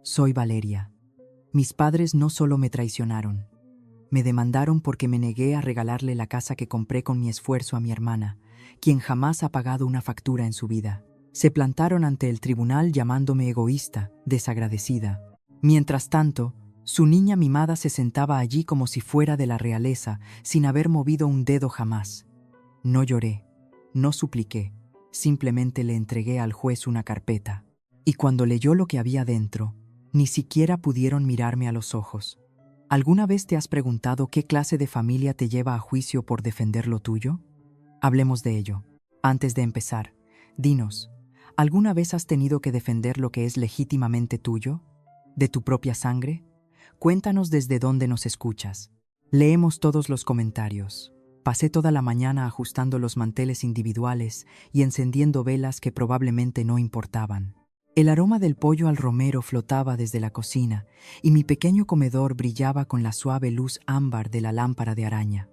Soy Valeria. Mis padres no solo me traicionaron, me demandaron porque me negué a regalarle la casa que compré con mi esfuerzo a mi hermana, quien jamás ha pagado una factura en su vida. Se plantaron ante el tribunal llamándome egoísta, desagradecida. Mientras tanto, su niña mimada se sentaba allí como si fuera de la realeza, sin haber movido un dedo jamás. No lloré, no supliqué, simplemente le entregué al juez una carpeta. Y cuando leyó lo que había dentro, ni siquiera pudieron mirarme a los ojos. ¿Alguna vez te has preguntado qué clase de familia te lleva a juicio por defender lo tuyo? Hablemos de ello. Antes de empezar, dinos, ¿alguna vez has tenido que defender lo que es legítimamente tuyo? ¿De tu propia sangre? Cuéntanos desde dónde nos escuchas. Leemos todos los comentarios. Pasé toda la mañana ajustando los manteles individuales y encendiendo velas que probablemente no importaban. El aroma del pollo al romero flotaba desde la cocina y mi pequeño comedor brillaba con la suave luz ámbar de la lámpara de araña.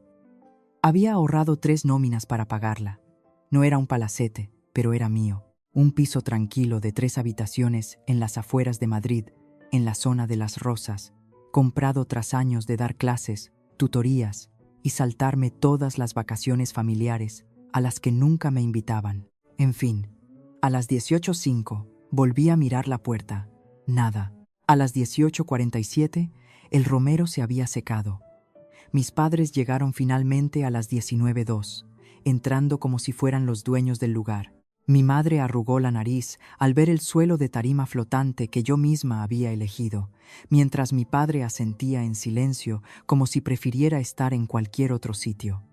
Había ahorrado 3 nóminas para pagarla. No era un palacete, pero era mío. Un piso tranquilo de 3 habitaciones en las afueras de Madrid, en la zona de Las Rosas, comprado tras años de dar clases, tutorías y saltarme todas las vacaciones familiares a las que nunca me invitaban. En fin, a las 18:05 volví a mirar la puerta. Nada. A las 18:47 el romero se había secado. Mis padres llegaron finalmente a las 19:02, entrando como si fueran los dueños del lugar. Mi madre arrugó la nariz al ver el suelo de tarima flotante que yo misma había elegido, mientras mi padre asentía en silencio como si prefiriera estar en cualquier otro sitio.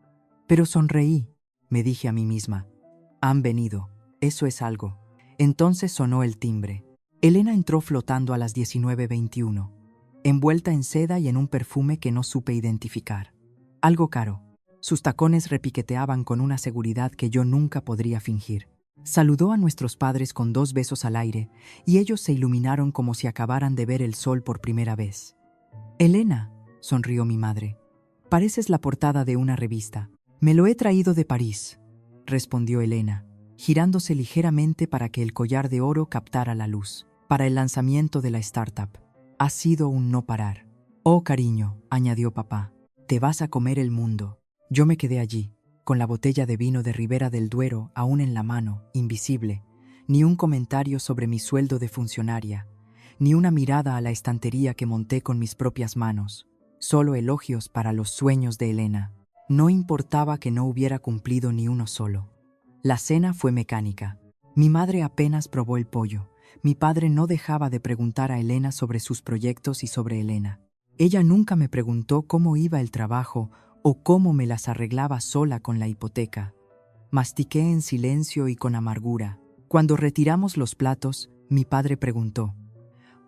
Pero sonreí, me dije a mí misma. Han venido, eso es algo. Entonces sonó el timbre. Elena entró flotando a las 19:21, envuelta en seda y en un perfume que no supe identificar. Algo caro. Sus tacones repiqueteaban con una seguridad que yo nunca podría fingir. Saludó a nuestros padres con 2 besos al aire y ellos se iluminaron como si acabaran de ver el sol por primera vez. «Elena», sonrió mi madre, «pareces la portada de una revista». «Me lo he traído de París», respondió Elena, girándose ligeramente para que el collar de oro captara la luz. «Para el lanzamiento de la startup. Ha sido un no parar». «Oh, cariño», añadió papá, «te vas a comer el mundo». Yo me quedé allí, con la botella de vino de Ribera del Duero aún en la mano, invisible, ni un comentario sobre mi sueldo de funcionaria, ni una mirada a la estantería que monté con mis propias manos, solo elogios para los sueños de Elena. No importaba que no hubiera cumplido ni uno solo. La cena fue mecánica. Mi madre apenas probó el pollo. Mi padre no dejaba de preguntar a Elena sobre sus proyectos y sobre Elena. Ella nunca me preguntó cómo iba el trabajo o cómo me las arreglaba sola con la hipoteca. Mastiqué en silencio y con amargura. Cuando retiramos los platos, mi padre preguntó,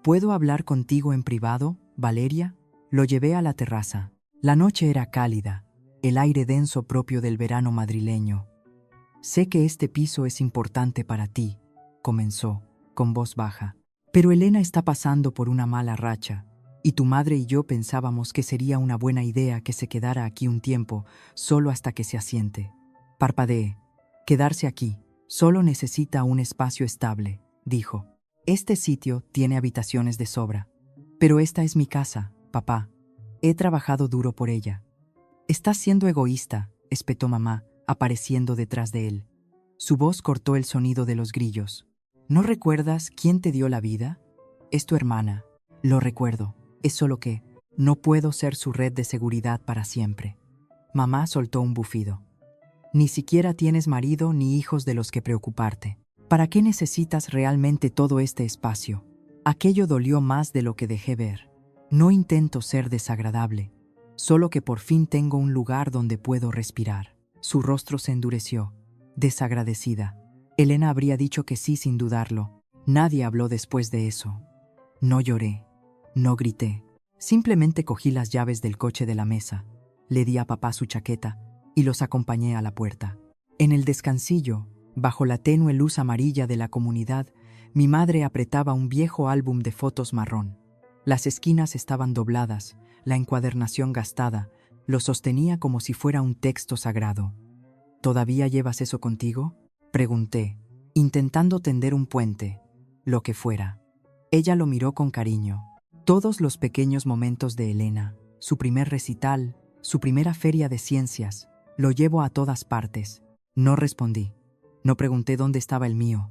«¿Puedo hablar contigo en privado, Valeria?» Lo llevé a la terraza. La noche era cálida, el aire denso propio del verano madrileño. «Sé que este piso es importante para ti», comenzó, con voz baja, «pero Elena está pasando por una mala racha. Y tu madre y yo pensábamos que sería una buena idea que se quedara aquí un tiempo, solo hasta que se asiente». Parpadeé. «Quedarse aquí. Solo necesita un espacio estable», dijo. «Este sitio tiene habitaciones de sobra. Pero esta es mi casa, papá. He trabajado duro por ella». «Estás siendo egoísta», espetó mamá, apareciendo detrás de él. Su voz cortó el sonido de los grillos. «¿No recuerdas quién te dio la vida? Es tu hermana». «Lo recuerdo. Es solo que no puedo ser su red de seguridad para siempre». Mamá soltó un bufido. «Ni siquiera tienes marido ni hijos de los que preocuparte. ¿Para qué necesitas realmente todo este espacio?» Aquello dolió más de lo que dejé ver. No intento ser desagradable, solo que por fin tengo un lugar donde puedo respirar. Su rostro se endureció, desagradecida. Elena habría dicho que sí sin dudarlo. Nadie habló después de eso. No lloré. No grité. Simplemente cogí las llaves del coche de la mesa, le di a papá su chaqueta y los acompañé a la puerta. En el descansillo, bajo la tenue luz amarilla de la comunidad, mi madre apretaba un viejo álbum de fotos marrón. Las esquinas estaban dobladas, la encuadernación gastada, lo sostenía como si fuera un texto sagrado. «¿Todavía llevas eso contigo?», pregunté, intentando tender un puente, lo que fuera. Ella lo miró con cariño. Todos los pequeños momentos de Elena, su primer recital, su primera feria de ciencias, lo llevo a todas partes. No respondí. No pregunté dónde estaba el mío.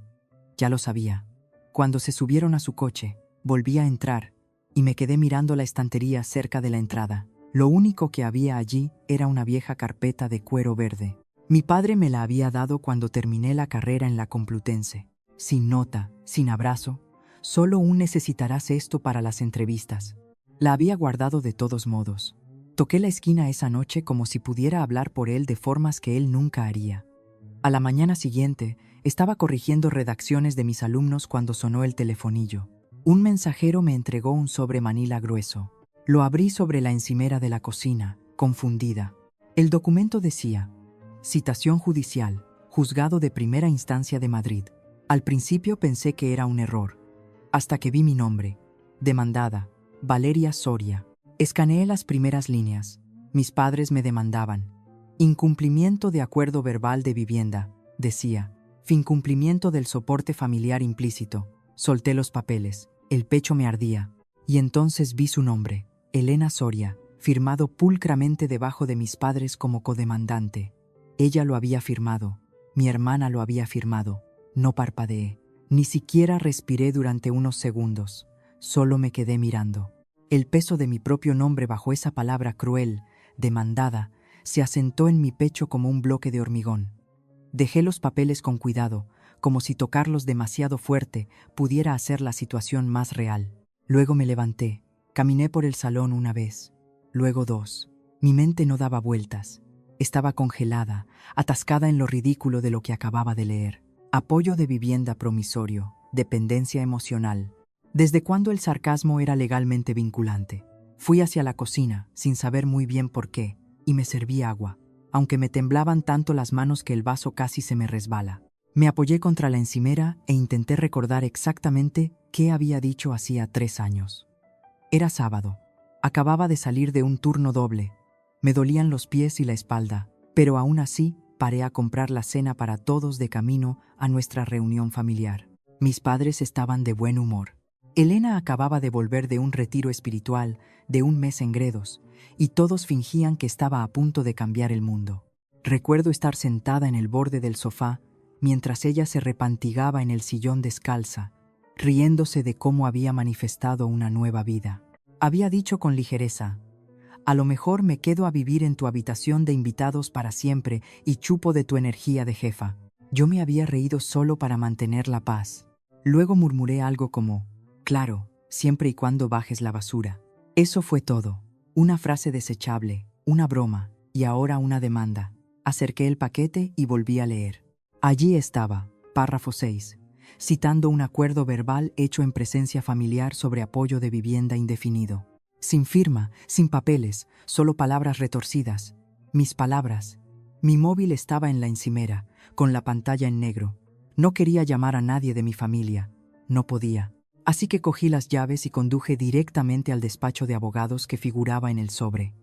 Ya lo sabía. Cuando se subieron a su coche, volví a entrar y me quedé mirando la estantería cerca de la entrada. Lo único que había allí era una vieja carpeta de cuero verde. Mi padre me la había dado cuando terminé la carrera en la Complutense. Sin nota, sin abrazo, solo un necesitarás esto para las entrevistas. La había guardado de todos modos. Toqué la esquina esa noche como si pudiera hablar por él de formas que él nunca haría. A la mañana siguiente, estaba corrigiendo redacciones de mis alumnos cuando sonó el telefonillo. Un mensajero me entregó un sobre manila grueso. Lo abrí sobre la encimera de la cocina, confundida. El documento decía: Citación judicial, Juzgado de Primera Instancia de Madrid. Al principio pensé que era un error, hasta que vi mi nombre. Demandada, Valeria Soria. Escaneé las primeras líneas. Mis padres me demandaban. Incumplimiento de acuerdo verbal de vivienda, decía. Incumplimiento del soporte familiar implícito. Solté los papeles. El pecho me ardía. Y entonces vi su nombre, Elena Soria, firmado pulcramente debajo de mis padres como codemandante. Ella lo había firmado. Mi hermana lo había firmado. No parpadeé. Ni siquiera respiré durante unos segundos. Solo me quedé mirando. El peso de mi propio nombre bajo esa palabra cruel, demandada, se asentó en mi pecho como un bloque de hormigón. Dejé los papeles con cuidado, como si tocarlos demasiado fuerte pudiera hacer la situación más real. Luego me levanté, caminé por el salón una vez, luego dos. Mi mente no daba vueltas. Estaba congelada, atascada en lo ridículo de lo que acababa de leer. Apoyo de vivienda promisorio, dependencia emocional. ¿Desde cuándo el sarcasmo era legalmente vinculante? Fui hacia la cocina, sin saber muy bien por qué, y me serví agua, aunque me temblaban tanto las manos que el vaso casi se me resbala. Me apoyé contra la encimera e intenté recordar exactamente qué había dicho hacía 3 años. Era sábado. Acababa de salir de un turno doble. Me dolían los pies y la espalda, pero aún así paré a comprar la cena para todos de camino a nuestra reunión familiar. Mis padres estaban de buen humor. Elena acababa de volver de un retiro espiritual de un mes en Gredos, y todos fingían que estaba a punto de cambiar el mundo. Recuerdo estar sentada en el borde del sofá, mientras ella se repantigaba en el sillón descalza, riéndose de cómo había manifestado una nueva vida. Había dicho con ligereza: a lo mejor me quedo a vivir en tu habitación de invitados para siempre y chupo de tu energía de jefa. Yo me había reído solo para mantener la paz. Luego murmuré algo como: claro, siempre y cuando bajes la basura. Eso fue todo. Una frase desechable, una broma, y ahora una demanda. Acerqué el paquete y volví a leer. Allí estaba, párrafo 6, citando un acuerdo verbal hecho en presencia familiar sobre apoyo de vivienda indefinido. Sin firma, sin papeles, solo palabras retorcidas. Mis palabras. Mi móvil estaba en la encimera, con la pantalla en negro. No quería llamar a nadie de mi familia. No podía. Así que cogí las llaves y conduje directamente al despacho de abogados que figuraba en el sobre.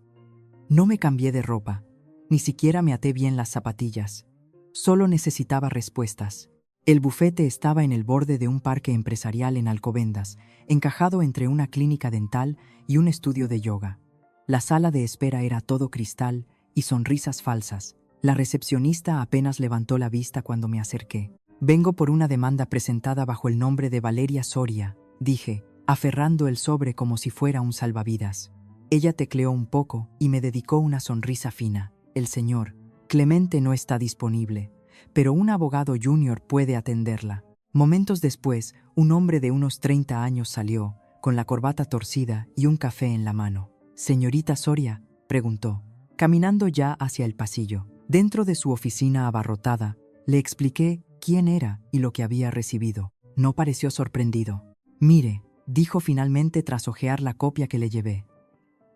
No me cambié de ropa. Ni siquiera me até bien las zapatillas. Solo necesitaba respuestas. El bufete estaba en el borde de un parque empresarial en Alcobendas, encajado entre una clínica dental y un estudio de yoga. La sala de espera era todo cristal y sonrisas falsas. La recepcionista apenas levantó la vista cuando me acerqué. Vengo por una demanda presentada bajo el nombre de Valeria Soria, dije, aferrando el sobre como si fuera un salvavidas. Ella tecleó un poco y me dedicó una sonrisa fina. El señor Clemente no está disponible, pero un abogado junior puede atenderla. Momentos después, un hombre de unos 30 años salió, con la corbata torcida y un café en la mano. «¿Señorita Soria?», preguntó, caminando ya hacia el pasillo. Dentro de su oficina abarrotada, le expliqué quién era y lo que había recibido. No pareció sorprendido. «Mire», dijo finalmente tras hojear la copia que le llevé.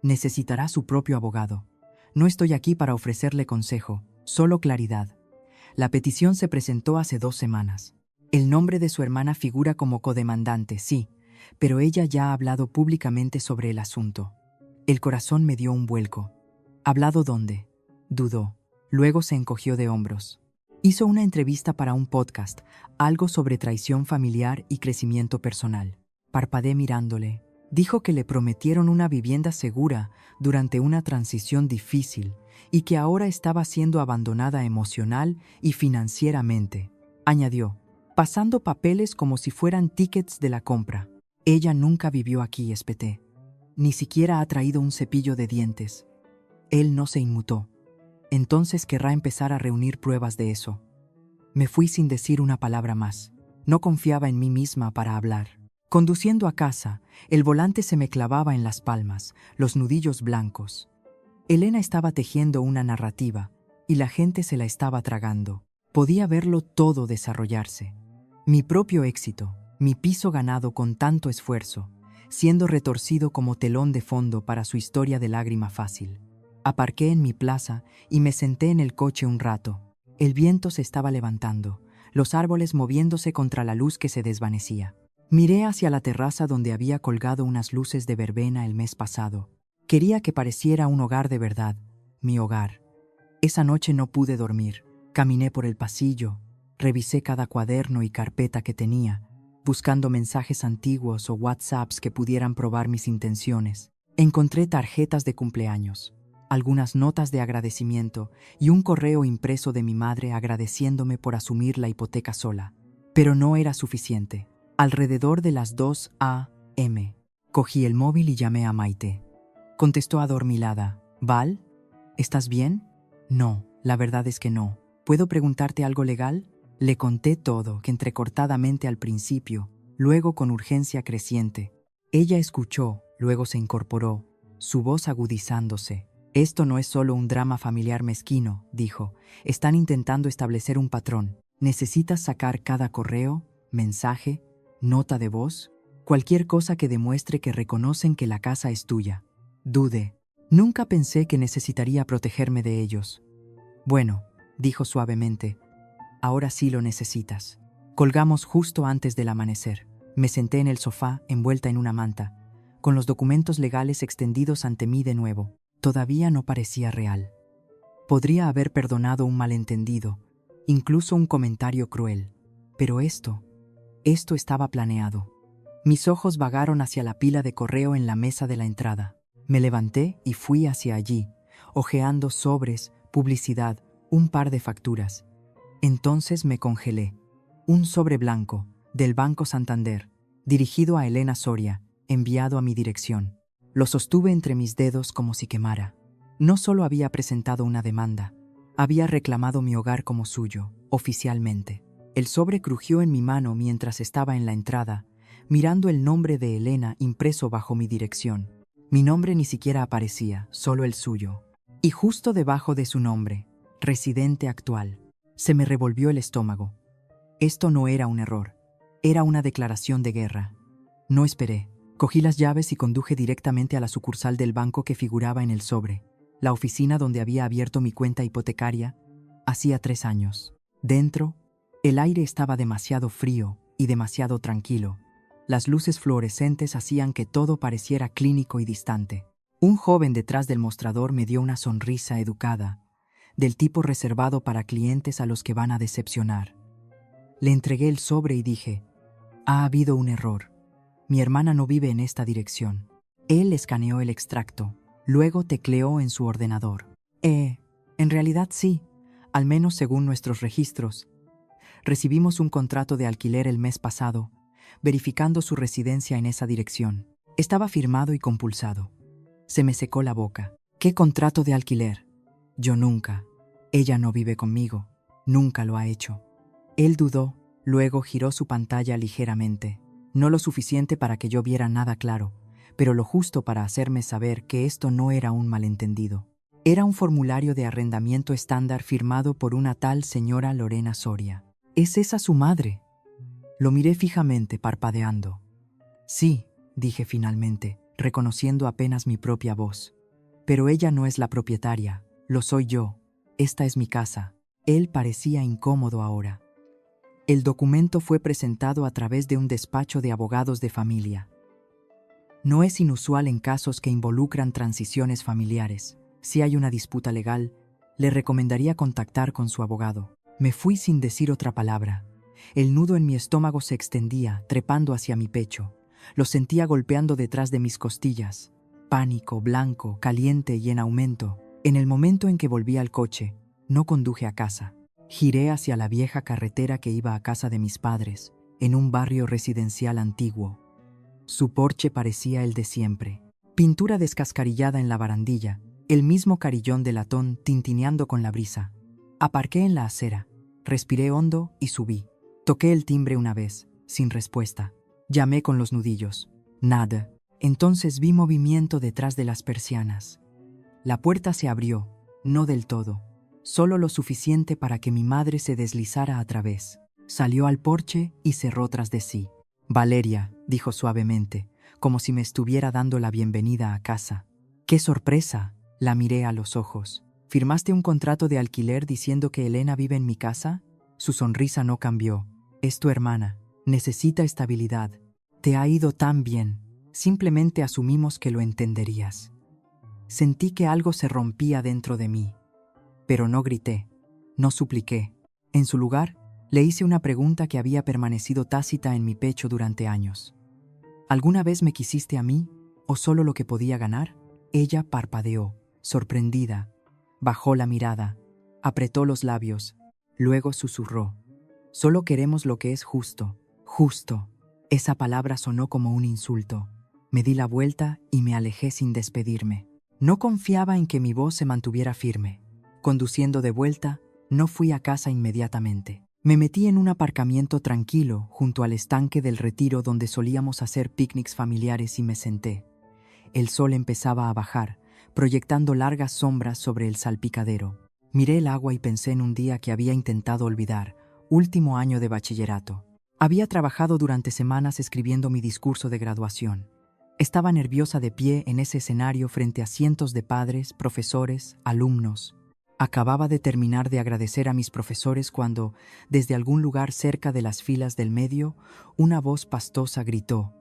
«Necesitará su propio abogado. No estoy aquí para ofrecerle consejo, solo claridad. La petición se presentó hace 2 semanas. El nombre de su hermana figura como codemandante, sí, pero ella ya ha hablado públicamente sobre el asunto». El corazón me dio un vuelco. ¿Hablado dónde? Dudó. Luego se encogió de hombros. Hizo una entrevista para un podcast, algo sobre traición familiar y crecimiento personal. Parpadeé mirándole. Dijo que le prometieron una vivienda segura durante una transición difícil y que ahora estaba siendo abandonada emocional y financieramente. Añadió, pasando papeles como si fueran tickets de la compra. Ella nunca vivió aquí, espeté. Ni siquiera ha traído un cepillo de dientes. Él no se inmutó. Entonces querrá empezar a reunir pruebas de eso. Me fui sin decir una palabra más. No confiaba en mí misma para hablar. Conduciendo a casa, el volante se me clavaba en las palmas, los nudillos blancos. Elena estaba tejiendo una narrativa, y la gente se la estaba tragando. Podía verlo todo desarrollarse. Mi propio éxito, mi piso ganado con tanto esfuerzo, siendo retorcido como telón de fondo para su historia de lágrima fácil. Aparqué en mi plaza y me senté en el coche un rato. El viento se estaba levantando, los árboles moviéndose contra la luz que se desvanecía. Miré hacia la terraza donde había colgado unas luces de verbena el mes pasado. Quería que pareciera un hogar de verdad, mi hogar. Esa noche no pude dormir. Caminé por el pasillo, revisé cada cuaderno y carpeta que tenía, buscando mensajes antiguos o WhatsApps que pudieran probar mis intenciones. Encontré tarjetas de cumpleaños, algunas notas de agradecimiento y un correo impreso de mi madre agradeciéndome por asumir la hipoteca sola. Pero no era suficiente. Alrededor de las 2 a.m. cogí el móvil y llamé a Maite. Contestó adormilada. «¿Val? ¿Estás bien?» «No, la verdad es que no. ¿Puedo preguntarte algo legal?» Le conté todo, que entrecortadamente al principio, luego con urgencia creciente. Ella escuchó, luego se incorporó, su voz agudizándose. «Esto no es solo un drama familiar mezquino», dijo. «Están intentando establecer un patrón. Necesitas sacar cada correo, mensaje, nota de voz, cualquier cosa que demuestre que reconocen que la casa es tuya». Dudé. Nunca pensé que necesitaría protegerme de ellos. «Bueno», dijo suavemente, «ahora sí lo necesitas». Colgamos justo antes del amanecer. Me senté en el sofá, envuelta en una manta, con los documentos legales extendidos ante mí de nuevo. Todavía no parecía real. Podría haber perdonado un malentendido, incluso un comentario cruel. Pero esto estaba planeado. Mis ojos vagaron hacia la pila de correo en la mesa de la entrada. Me levanté y fui hacia allí, hojeando sobres, publicidad, un par de facturas. Entonces me congelé. Un sobre blanco, del Banco Santander, dirigido a Elena Soria, enviado a mi dirección. Lo sostuve entre mis dedos como si quemara. No solo había presentado una demanda, había reclamado mi hogar como suyo, oficialmente. El sobre crujió en mi mano mientras estaba en la entrada, mirando el nombre de Elena impreso bajo mi dirección. Mi nombre ni siquiera aparecía, solo el suyo. Y justo debajo de su nombre, residente actual. Se me revolvió el estómago. Esto no era un error, era una declaración de guerra. No esperé. Cogí las llaves y conduje directamente a la sucursal del banco que figuraba en el sobre, la oficina donde había abierto mi cuenta hipotecaria hacía 3 años. Dentro, el aire estaba demasiado frío y demasiado tranquilo. Las luces fluorescentes hacían que todo pareciera clínico y distante. Un joven detrás del mostrador me dio una sonrisa educada, del tipo reservado para clientes a los que van a decepcionar. Le entregué el sobre y dije, «Ha habido un error. Mi hermana no vive en esta dirección». Él escaneó el extracto, luego tecleó en su ordenador. En realidad sí, al menos según nuestros registros. Recibimos un contrato de alquiler el mes pasado, verificando su residencia en esa dirección. Estaba firmado y compulsado. Se me secó la boca. ¿Qué contrato de alquiler? Yo nunca. Ella no vive conmigo. Nunca lo ha hecho. Él dudó, luego giró su pantalla ligeramente. No lo suficiente para que yo viera nada claro, pero lo justo para hacerme saber que esto no era un malentendido. Era un formulario de arrendamiento estándar firmado por una tal señora Lorena Soria. ¿Es esa su madre? Lo miré fijamente, parpadeando. Sí, dije finalmente, reconociendo apenas mi propia voz. Pero ella no es la propietaria, lo soy yo. Esta es mi casa. Él parecía incómodo ahora. El documento fue presentado a través de un despacho de abogados de familia. No es inusual en casos que involucran transiciones familiares. Si hay una disputa legal, le recomendaría contactar con su abogado. Me fui sin decir otra palabra. El nudo en mi estómago se extendía, trepando hacia mi pecho. Lo sentía golpeando detrás de mis costillas. Pánico, blanco, caliente y en aumento. En el momento en que volví al coche, no conduje a casa. Giré hacia la vieja carretera que iba a casa de mis padres, en un barrio residencial antiguo. Su porche parecía el de siempre. Pintura descascarillada en la barandilla, el mismo carillón de latón tintineando con la brisa. Aparqué en la acera, respiré hondo y subí. Toqué el timbre una vez, sin respuesta. Llamé con los nudillos. Nada. Entonces vi movimiento detrás de las persianas. La puerta se abrió, no del todo, solo lo suficiente para que mi madre se deslizara a través. Salió al porche y cerró tras de sí. «Valeria», dijo suavemente, como si me estuviera dando la bienvenida a casa. «¡Qué sorpresa!», la miré a los ojos. «¿Firmaste un contrato de alquiler diciendo que Elena vive en mi casa?». Su sonrisa no cambió. «Es tu hermana. Necesita estabilidad. Te ha ido tan bien. Simplemente asumimos que lo entenderías». Sentí que algo se rompía dentro de mí. Pero no grité, no supliqué. En su lugar, le hice una pregunta que había permanecido tácita en mi pecho durante años. ¿Alguna vez me quisiste a mí, o solo lo que podía ganar? Ella parpadeó, sorprendida. Bajó la mirada, apretó los labios, luego susurró. «Solo queremos lo que es justo». «Justo». Esa palabra sonó como un insulto. Me di la vuelta y me alejé sin despedirme. No confiaba en que mi voz se mantuviera firme. Conduciendo de vuelta, no fui a casa inmediatamente. Me metí en un aparcamiento tranquilo junto al estanque del retiro donde solíamos hacer picnics familiares y me senté. El sol empezaba a bajar, proyectando largas sombras sobre el salpicadero. Miré el agua y pensé en un día que había intentado olvidar, último año de bachillerato. Había trabajado durante semanas escribiendo mi discurso de graduación. Estaba nerviosa de pie en ese escenario frente a cientos de padres, profesores, alumnos. Acababa de terminar de agradecer a mis profesores cuando, desde algún lugar cerca de las filas del medio, una voz pastosa gritó: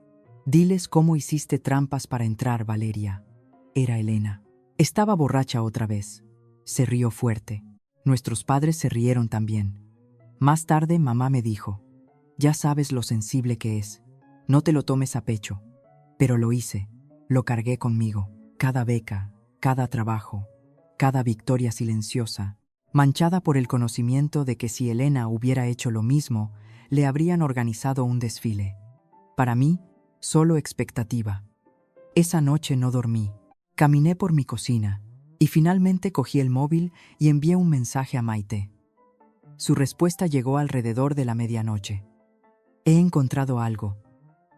«Diles cómo hiciste trampas para entrar, Valeria». Era Elena. Estaba borracha otra vez. Se rió fuerte. Nuestros padres se rieron también. Más tarde, mamá me dijo: «Ya sabes lo sensible que es. No te lo tomes a pecho». Pero lo hice. Lo cargué conmigo. Cada beca, cada trabajo, cada victoria silenciosa, manchada por el conocimiento de que si Elena hubiera hecho lo mismo, le habrían organizado un desfile. Para mí, solo expectativa. Esa noche no dormí. Caminé por mi cocina y finalmente cogí el móvil y envié un mensaje a Maite. Su respuesta llegó alrededor de la medianoche. «He encontrado algo.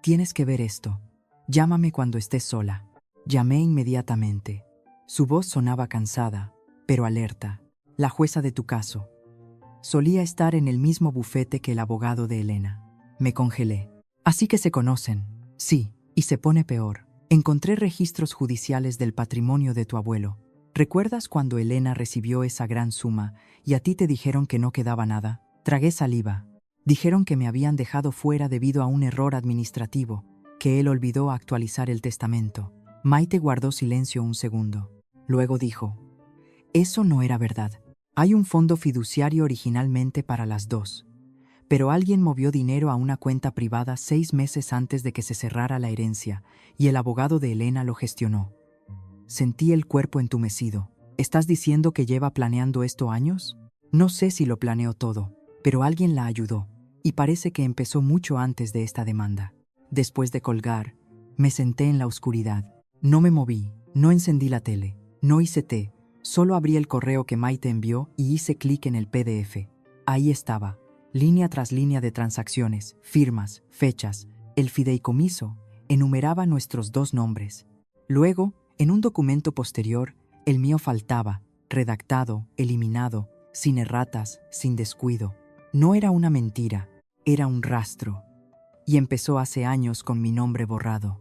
Tienes que ver esto. Llámame cuando estés sola». Llamé inmediatamente. Su voz sonaba cansada, pero alerta. «La jueza de tu caso». Solía estar en el mismo bufete que el abogado de Elena. Me congelé. «Así que se conocen». «Sí, y se pone peor. Encontré registros judiciales del patrimonio de tu abuelo. ¿Recuerdas cuando Elena recibió esa gran suma y a ti te dijeron que no quedaba nada?» Tragué saliva. Dijeron que me habían dejado fuera debido a un error administrativo, que él olvidó actualizar el testamento. Maite guardó silencio un segundo. Luego dijo: «Eso no era verdad. Hay un fondo fiduciario originalmente para las dos. Pero alguien movió dinero a una cuenta privada 6 meses antes de que se cerrara la herencia, y el abogado de Elena lo gestionó». Sentí el cuerpo entumecido. «¿Estás diciendo que lleva planeando esto años?» «No sé si lo planeó todo, pero alguien la ayudó, y parece que empezó mucho antes de esta demanda». Después de colgar, me senté en la oscuridad. No me moví, no encendí la tele, no hice té, solo abrí el correo que Maite envió y hice clic en el PDF. Ahí estaba, línea tras línea de transacciones, firmas, fechas. El fideicomiso enumeraba nuestros 2 nombres. Luego, en un documento posterior, el mío faltaba, redactado, eliminado, sin erratas, sin descuido. No era una mentira, era un rastro. Y empezó hace años con mi nombre borrado.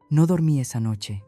No dormí esa noche.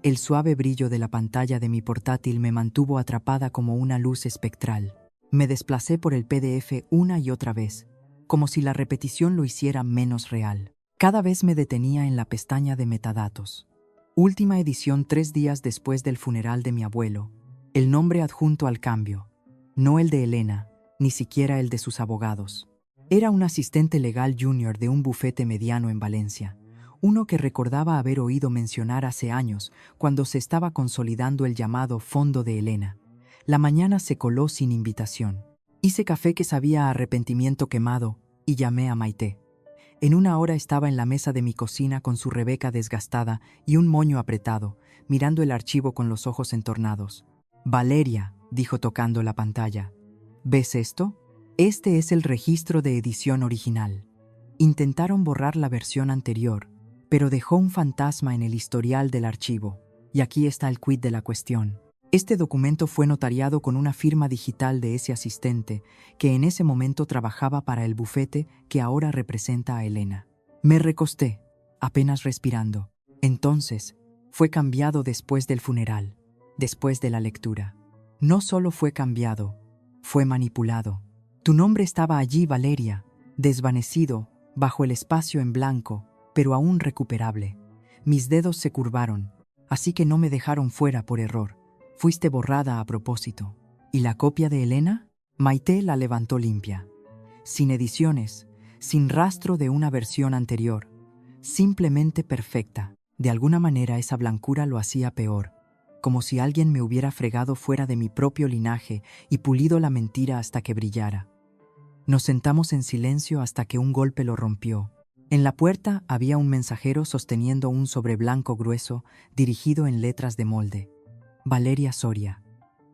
El suave brillo de la pantalla de mi portátil me mantuvo atrapada como una luz espectral. Me desplacé por el PDF una y otra vez, como si la repetición lo hiciera menos real. Cada vez me detenía en la pestaña de metadatos. Última edición 3 días después del funeral de mi abuelo. El nombre adjunto al cambio. No el de Elena, ni siquiera el de sus abogados. Era un asistente legal junior de un bufete mediano en Valencia. uno que recordaba haber oído mencionar hace años, cuando se estaba consolidando el llamado Fondo de Elena. La mañana se coló sin invitación. Hice café que sabía a arrepentimiento quemado y llamé a Maite. En una hora estaba en la mesa de mi cocina con su Rebeca desgastada y un moño apretado, mirando el archivo con los ojos entornados. «Valeria», dijo tocando la pantalla. «¿Ves esto? Este es el registro de edición original». Intentaron borrar la versión anterior, pero dejó un fantasma en el historial del archivo. Y aquí está el quid de la cuestión. Este documento fue notariado con una firma digital de ese asistente que en ese momento trabajaba para el bufete que ahora representa a Elena. Me recosté, apenas respirando. Entonces, fue cambiado después del funeral, después de la lectura. No solo fue cambiado, fue manipulado. Tu nombre estaba allí, Valeria, desvanecido, bajo el espacio en blanco, pero aún recuperable. Mis dedos se curvaron, así que no me dejaron fuera por error. Fuiste borrada a propósito. ¿Y la copia de Elena? Maite la levantó limpia. Sin ediciones, sin rastro de una versión anterior. Simplemente perfecta. De alguna manera esa blancura lo hacía peor. Como si alguien me hubiera fregado fuera de mi propio linaje y pulido la mentira hasta que brillara. Nos sentamos en silencio hasta que un golpe lo rompió. En la puerta había un mensajero sosteniendo un sobre blanco grueso dirigido en letras de molde. Valeria Soria.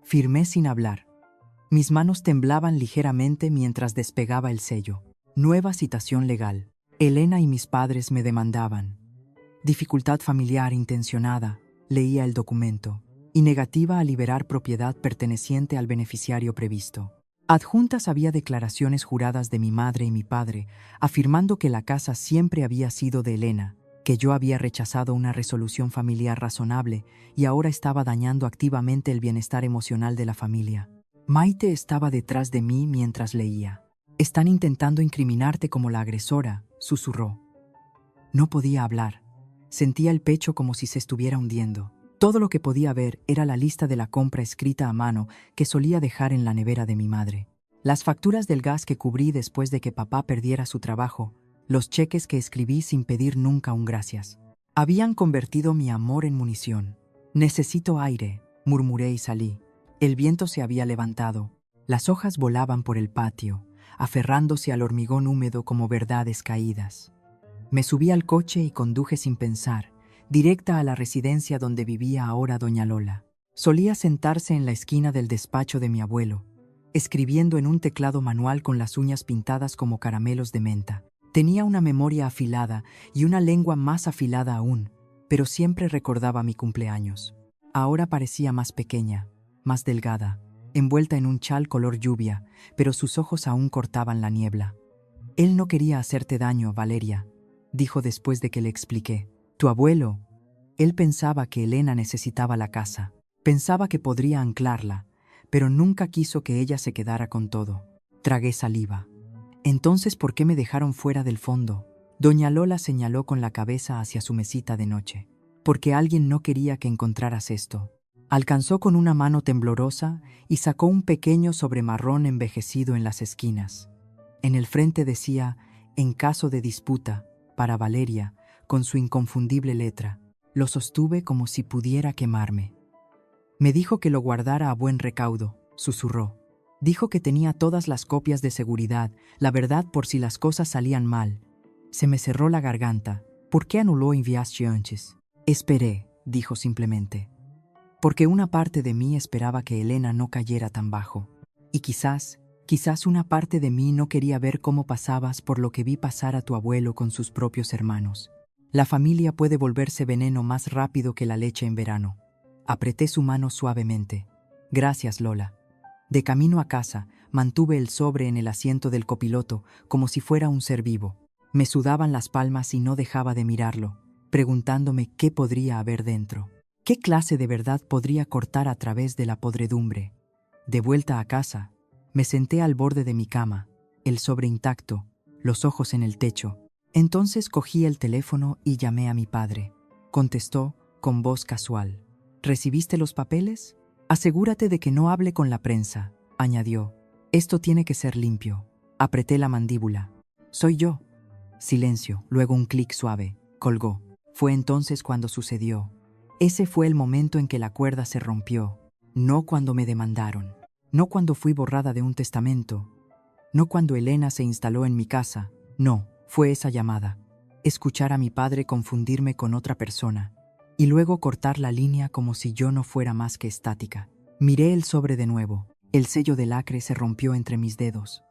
Firmé sin hablar. Mis manos temblaban ligeramente mientras despegaba el sello. Nueva citación legal. Elena y mis padres me demandaban. Dificultad familiar intencionada, leía el documento, y negativa a liberar propiedad perteneciente al beneficiario previsto. Adjuntas había declaraciones juradas de mi madre y mi padre, afirmando que la casa siempre había sido de Elena, que yo había rechazado una resolución familiar razonable y ahora estaba dañando activamente el bienestar emocional de la familia. Maite estaba detrás de mí mientras leía. «Están intentando incriminarte como la agresora», susurró. No podía hablar. Sentía el pecho como si se estuviera hundiendo. Todo lo que podía ver era la lista de la compra escrita a mano que solía dejar en la nevera de mi madre. Las facturas del gas que cubrí después de que papá perdiera su trabajo, los cheques que escribí sin pedir nunca un gracias. Habían convertido mi amor en munición. «Necesito aire», murmuré y salí. El viento se había levantado. Las hojas volaban por el patio, aferrándose al hormigón húmedo como verdades caídas. Me subí al coche y conduje sin pensar, directa a la residencia donde vivía ahora doña Lola. Solía sentarse en la esquina del despacho de mi abuelo, escribiendo en un teclado manual con las uñas pintadas como caramelos de menta. Tenía una memoria afilada y una lengua más afilada aún, pero siempre recordaba mi cumpleaños. Ahora parecía más pequeña, más delgada, envuelta en un chal color lluvia, pero sus ojos aún cortaban la niebla. «Él no quería hacerte daño, Valeria», dijo después de que le expliqué. «Tu abuelo». Él pensaba que Elena necesitaba la casa. Pensaba que podría anclarla, pero nunca quiso que ella se quedara con todo. Tragué saliva. «Entonces, ¿por qué me dejaron fuera del fondo?». Doña Lola señaló con la cabeza hacia su mesita de noche. «Porque alguien no quería que encontraras esto». Alcanzó con una mano temblorosa y sacó un pequeño sobre marrón envejecido en las esquinas. En el frente decía, «En caso de disputa», para Valeria, con su inconfundible letra. Lo sostuve como si pudiera quemarme. «Me dijo que lo guardara a buen recaudo», susurró. «Dijo que tenía todas las copias de seguridad, la verdad por si las cosas salían mal». Se me cerró la garganta. «¿Por qué anuló antes?» «Esperé», dijo simplemente. «Porque una parte de mí esperaba que Elena no cayera tan bajo. Y quizás una parte de mí no quería ver cómo pasabas por lo que vi pasar a tu abuelo con sus propios hermanos. La familia puede volverse veneno más rápido que la leche en verano». Apreté su mano suavemente. «Gracias, Lola». De camino a casa, mantuve el sobre en el asiento del copiloto como si fuera un ser vivo. Me sudaban las palmas y no dejaba de mirarlo, preguntándome qué podría haber dentro. ¿Qué clase de verdad podría cortar a través de la podredumbre? De vuelta a casa, me senté al borde de mi cama, el sobre intacto, los ojos en el techo. Entonces cogí el teléfono y llamé a mi padre. Contestó con voz casual. «¿Recibiste los papeles? Asegúrate de que no hable con la prensa», añadió. «Esto tiene que ser limpio». Apreté la mandíbula. «Soy yo». Silencio, luego un clic suave. Colgó. Fue entonces cuando sucedió. Ese fue el momento en que la cuerda se rompió. No cuando me demandaron. No cuando fui borrada de un testamento. No cuando Elena se instaló en mi casa. No, fue esa llamada. Escuchar a mi padre confundirme con otra persona. Y luego cortar la línea como si yo no fuera más que estática. Miré el sobre de nuevo. El sello de lacre se rompió entre mis dedos.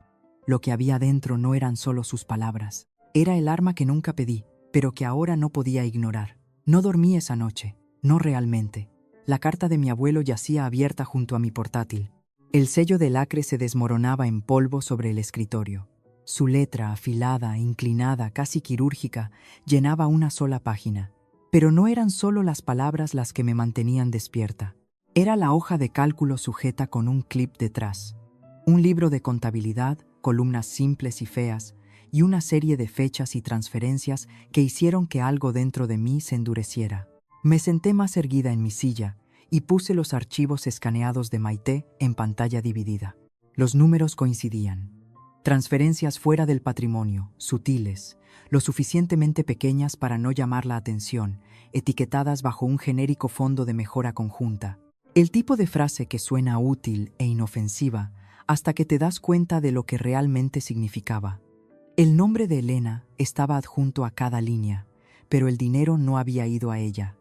Lo que había dentro no eran solo sus palabras. Era el arma que nunca pedí, pero que ahora no podía ignorar. No dormí esa noche, no realmente. La carta de mi abuelo yacía abierta junto a mi portátil. El sello de lacre se desmoronaba en polvo sobre el escritorio. Su letra, afilada, inclinada, casi quirúrgica, llenaba una sola página. Pero no eran solo las palabras las que me mantenían despierta. Era la hoja de cálculo sujeta con un clip detrás. Un libro de contabilidad, columnas simples y feas, y una serie de fechas y transferencias que hicieron que algo dentro de mí se endureciera. Me senté más erguida en mi silla y puse los archivos escaneados de Maite en pantalla dividida. Los números coincidían. Transferencias fuera del patrimonio, sutiles, lo suficientemente pequeñas para no llamar la atención, etiquetadas bajo un genérico fondo de mejora conjunta. El tipo de frase que suena útil e inofensiva hasta que te das cuenta de lo que realmente significaba. El nombre de Elena estaba adjunto a cada línea, pero el dinero no había ido a ella.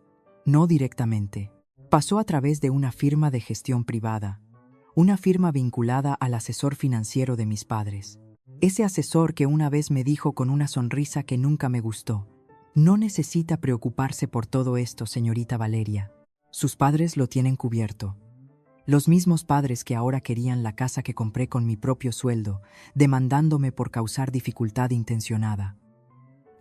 No directamente. Pasó a través de una firma de gestión privada, una firma vinculada al asesor financiero de mis padres. Ese asesor que una vez me dijo con una sonrisa que nunca me gustó: no necesita preocuparse por todo esto, señorita Valeria. Sus padres lo tienen cubierto. Los mismos padres que ahora querían la casa que compré con mi propio sueldo, demandándome por causar dificultad intencionada.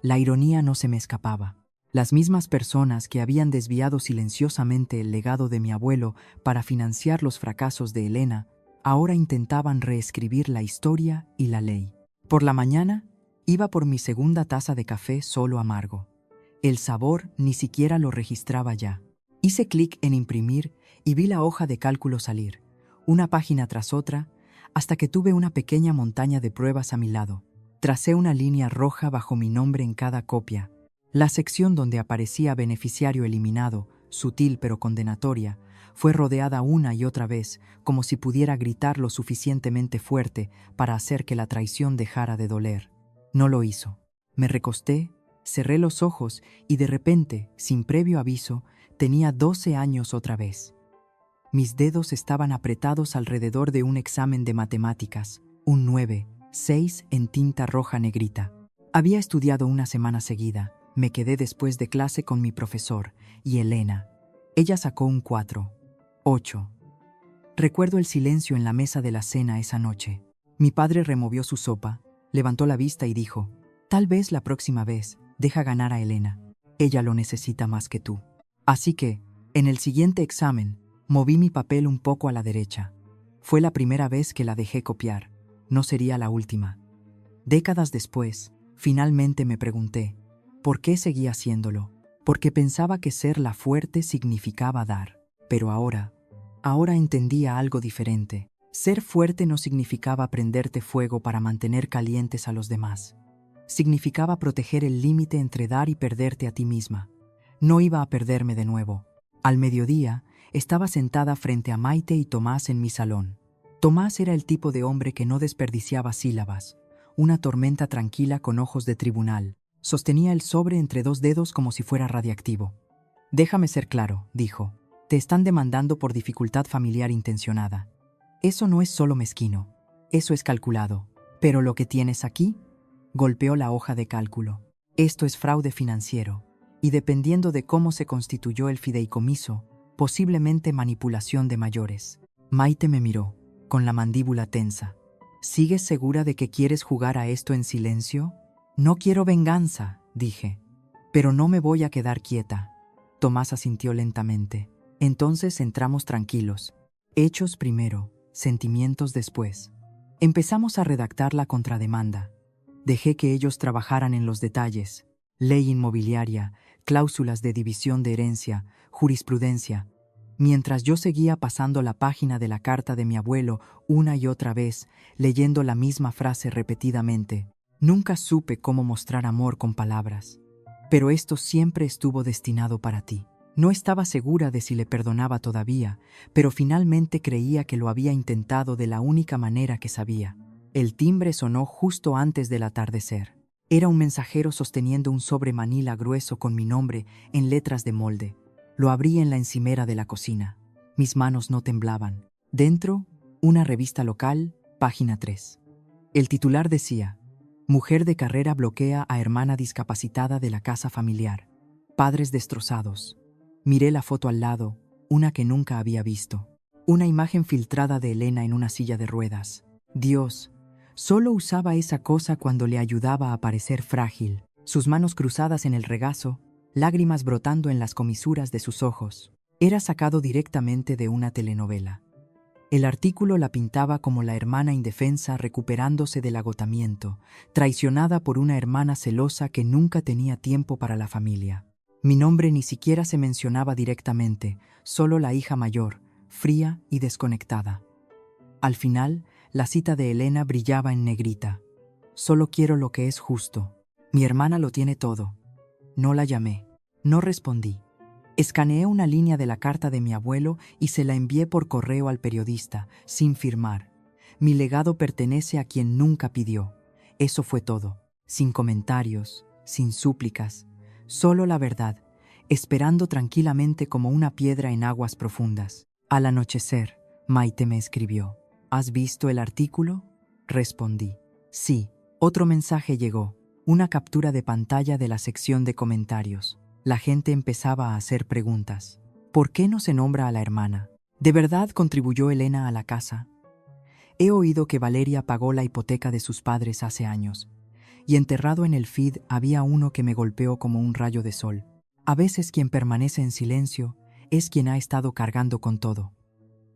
La ironía no se me escapaba. Las mismas personas que habían desviado silenciosamente el legado de mi abuelo para financiar los fracasos de Elena, ahora intentaban reescribir la historia y la ley. Por la mañana, iba por mi segunda taza de café solo amargo. El sabor ni siquiera lo registraba ya. Hice clic en imprimir y vi la hoja de cálculo salir, una página tras otra, hasta que tuve una pequeña montaña de pruebas a mi lado. Tracé una línea roja bajo mi nombre en cada copia. La sección donde aparecía beneficiario eliminado, sutil pero condenatoria, fue rodeada una y otra vez, como si pudiera gritar lo suficientemente fuerte para hacer que la traición dejara de doler. No lo hizo. Me recosté, cerré los ojos y de repente, sin previo aviso, tenía 12 años otra vez. Mis dedos estaban apretados alrededor de un examen de matemáticas, un 9, 6 en tinta roja negrita. Había estudiado una semana seguida, me quedé después de clase con mi profesor y Elena. Ella sacó un 4, 8. Recuerdo el silencio en la mesa de la cena esa noche. Mi padre removió su sopa, levantó la vista y dijo: tal vez la próxima vez, deja ganar a Elena. Ella lo necesita más que tú. Así que, en el siguiente examen, moví mi papel un poco a la derecha. Fue la primera vez que la dejé copiar. No sería la última. Décadas después, finalmente me pregunté, ¿por qué seguía haciéndolo? Porque pensaba que ser la fuerte significaba dar. Pero ahora entendía algo diferente. Ser fuerte no significaba prenderte fuego para mantener calientes a los demás. Significaba proteger el límite entre dar y perderte a ti misma. No iba a perderme de nuevo. Al mediodía, estaba sentada frente a Maite y Tomás en mi salón. Tomás era el tipo de hombre que no desperdiciaba sílabas. Una tormenta tranquila con ojos de tribunal. Sostenía el sobre entre dos dedos como si fuera radiactivo. Déjame ser claro, dijo. Te están demandando por dificultad familiar intencionada. Eso no es solo mezquino. Eso es calculado. Pero lo que tienes aquí, golpeó la hoja de cálculo. Esto es fraude financiero. Y dependiendo de cómo se constituyó el fideicomiso, posiblemente manipulación de mayores. Maite me miró, con la mandíbula tensa. ¿Sigues segura de que quieres jugar a esto en silencio? No quiero venganza, dije. Pero no me voy a quedar quieta. Tomás asintió lentamente. Entonces entramos tranquilos. Hechos primero, sentimientos después. Empezamos a redactar la contrademanda. Dejé que ellos trabajaran en los detalles. Ley inmobiliaria, cláusulas de división de herencia, jurisprudencia. Mientras yo seguía pasando la página de la carta de mi abuelo una y otra vez, leyendo la misma frase repetidamente. Nunca supe cómo mostrar amor con palabras. pero esto siempre estuvo destinado para ti. No estaba segura de si le perdonaba todavía, pero finalmente creía que lo había intentado de la única manera que sabía. El timbre sonó justo antes del atardecer. Era un mensajero sosteniendo un sobre manila grueso con mi nombre en letras de molde. Lo abrí en la encimera de la cocina. Mis manos no temblaban. Dentro, una revista local, página 3. El titular decía: Mujer de carrera bloquea a hermana discapacitada de la casa familiar. Padres destrozados. Miré la foto al lado, una que nunca había visto. Una imagen filtrada de Elena en una silla de ruedas. Dios, solo usaba esa cosa cuando le ayudaba a parecer frágil. Sus manos cruzadas en el regazo, lágrimas brotando en las comisuras de sus ojos. Era sacado directamente de una telenovela. El artículo la pintaba como la hermana indefensa recuperándose del agotamiento, traicionada por una hermana celosa que nunca tenía tiempo para la familia. Mi nombre ni siquiera se mencionaba directamente, solo la hija mayor, fría y desconectada. Al final, la cita de Elena brillaba en negrita. Solo quiero lo que es justo. Mi hermana lo tiene todo. No la llamé. No respondí. Escaneé una línea de la carta de mi abuelo y se la envié por correo al periodista, sin firmar. Mi legado pertenece a quien nunca pidió. Eso fue todo. Sin comentarios, sin súplicas. Solo la verdad, esperando tranquilamente como una piedra en aguas profundas. Al anochecer, Maite me escribió: ¿Has visto el artículo? Respondí: sí. Otro mensaje llegó, una captura de pantalla de la sección de comentarios. La gente empezaba a hacer preguntas. ¿Por qué no se nombra a la hermana? ¿De verdad contribuyó Elena a la casa? He oído que Valeria pagó la hipoteca de sus padres hace años. Y enterrado en el feed había uno que me golpeó como un rayo de sol. A veces quien permanece en silencio es quien ha estado cargando con todo.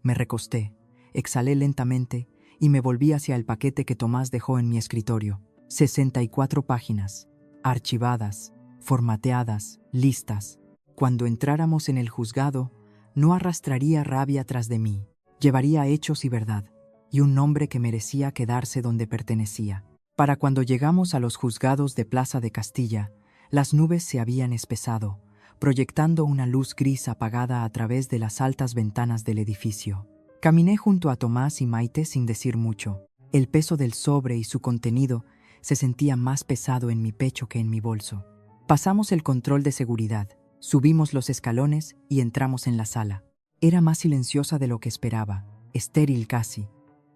Me recosté, exhalé lentamente y me volví hacia el paquete que Tomás dejó en mi escritorio. 64 páginas, archivadas, formateadas, listas. Cuando entráramos en el juzgado, no arrastraría rabia tras de mí. Llevaría hechos y verdad, y un nombre que merecía quedarse donde pertenecía. Para cuando llegamos a los juzgados de Plaza de Castilla, las nubes se habían espesado, proyectando una luz gris apagada a través de las altas ventanas del edificio. Caminé junto a Tomás y Maite sin decir mucho. El peso del sobre y su contenido se sentía más pesado en mi pecho que en mi bolso. Pasamos el control de seguridad, subimos los escalones y entramos en la sala. Era más silenciosa de lo que esperaba, estéril casi.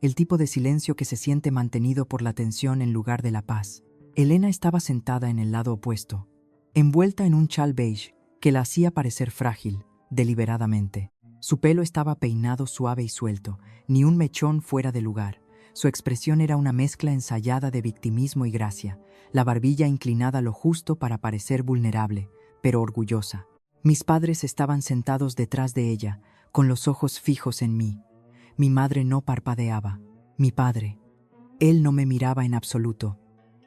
El tipo de silencio que se siente mantenido por la tensión en lugar de la paz. Elena estaba sentada en el lado opuesto, envuelta en un chal beige que la hacía parecer frágil, deliberadamente. Su pelo estaba peinado suave y suelto, ni un mechón fuera de lugar. Su expresión era una mezcla ensayada de victimismo y gracia, la barbilla inclinada lo justo para parecer vulnerable, pero orgullosa. Mis padres estaban sentados detrás de ella, con los ojos fijos en mí. Mi madre no parpadeaba. Mi padre. Él no me miraba en absoluto.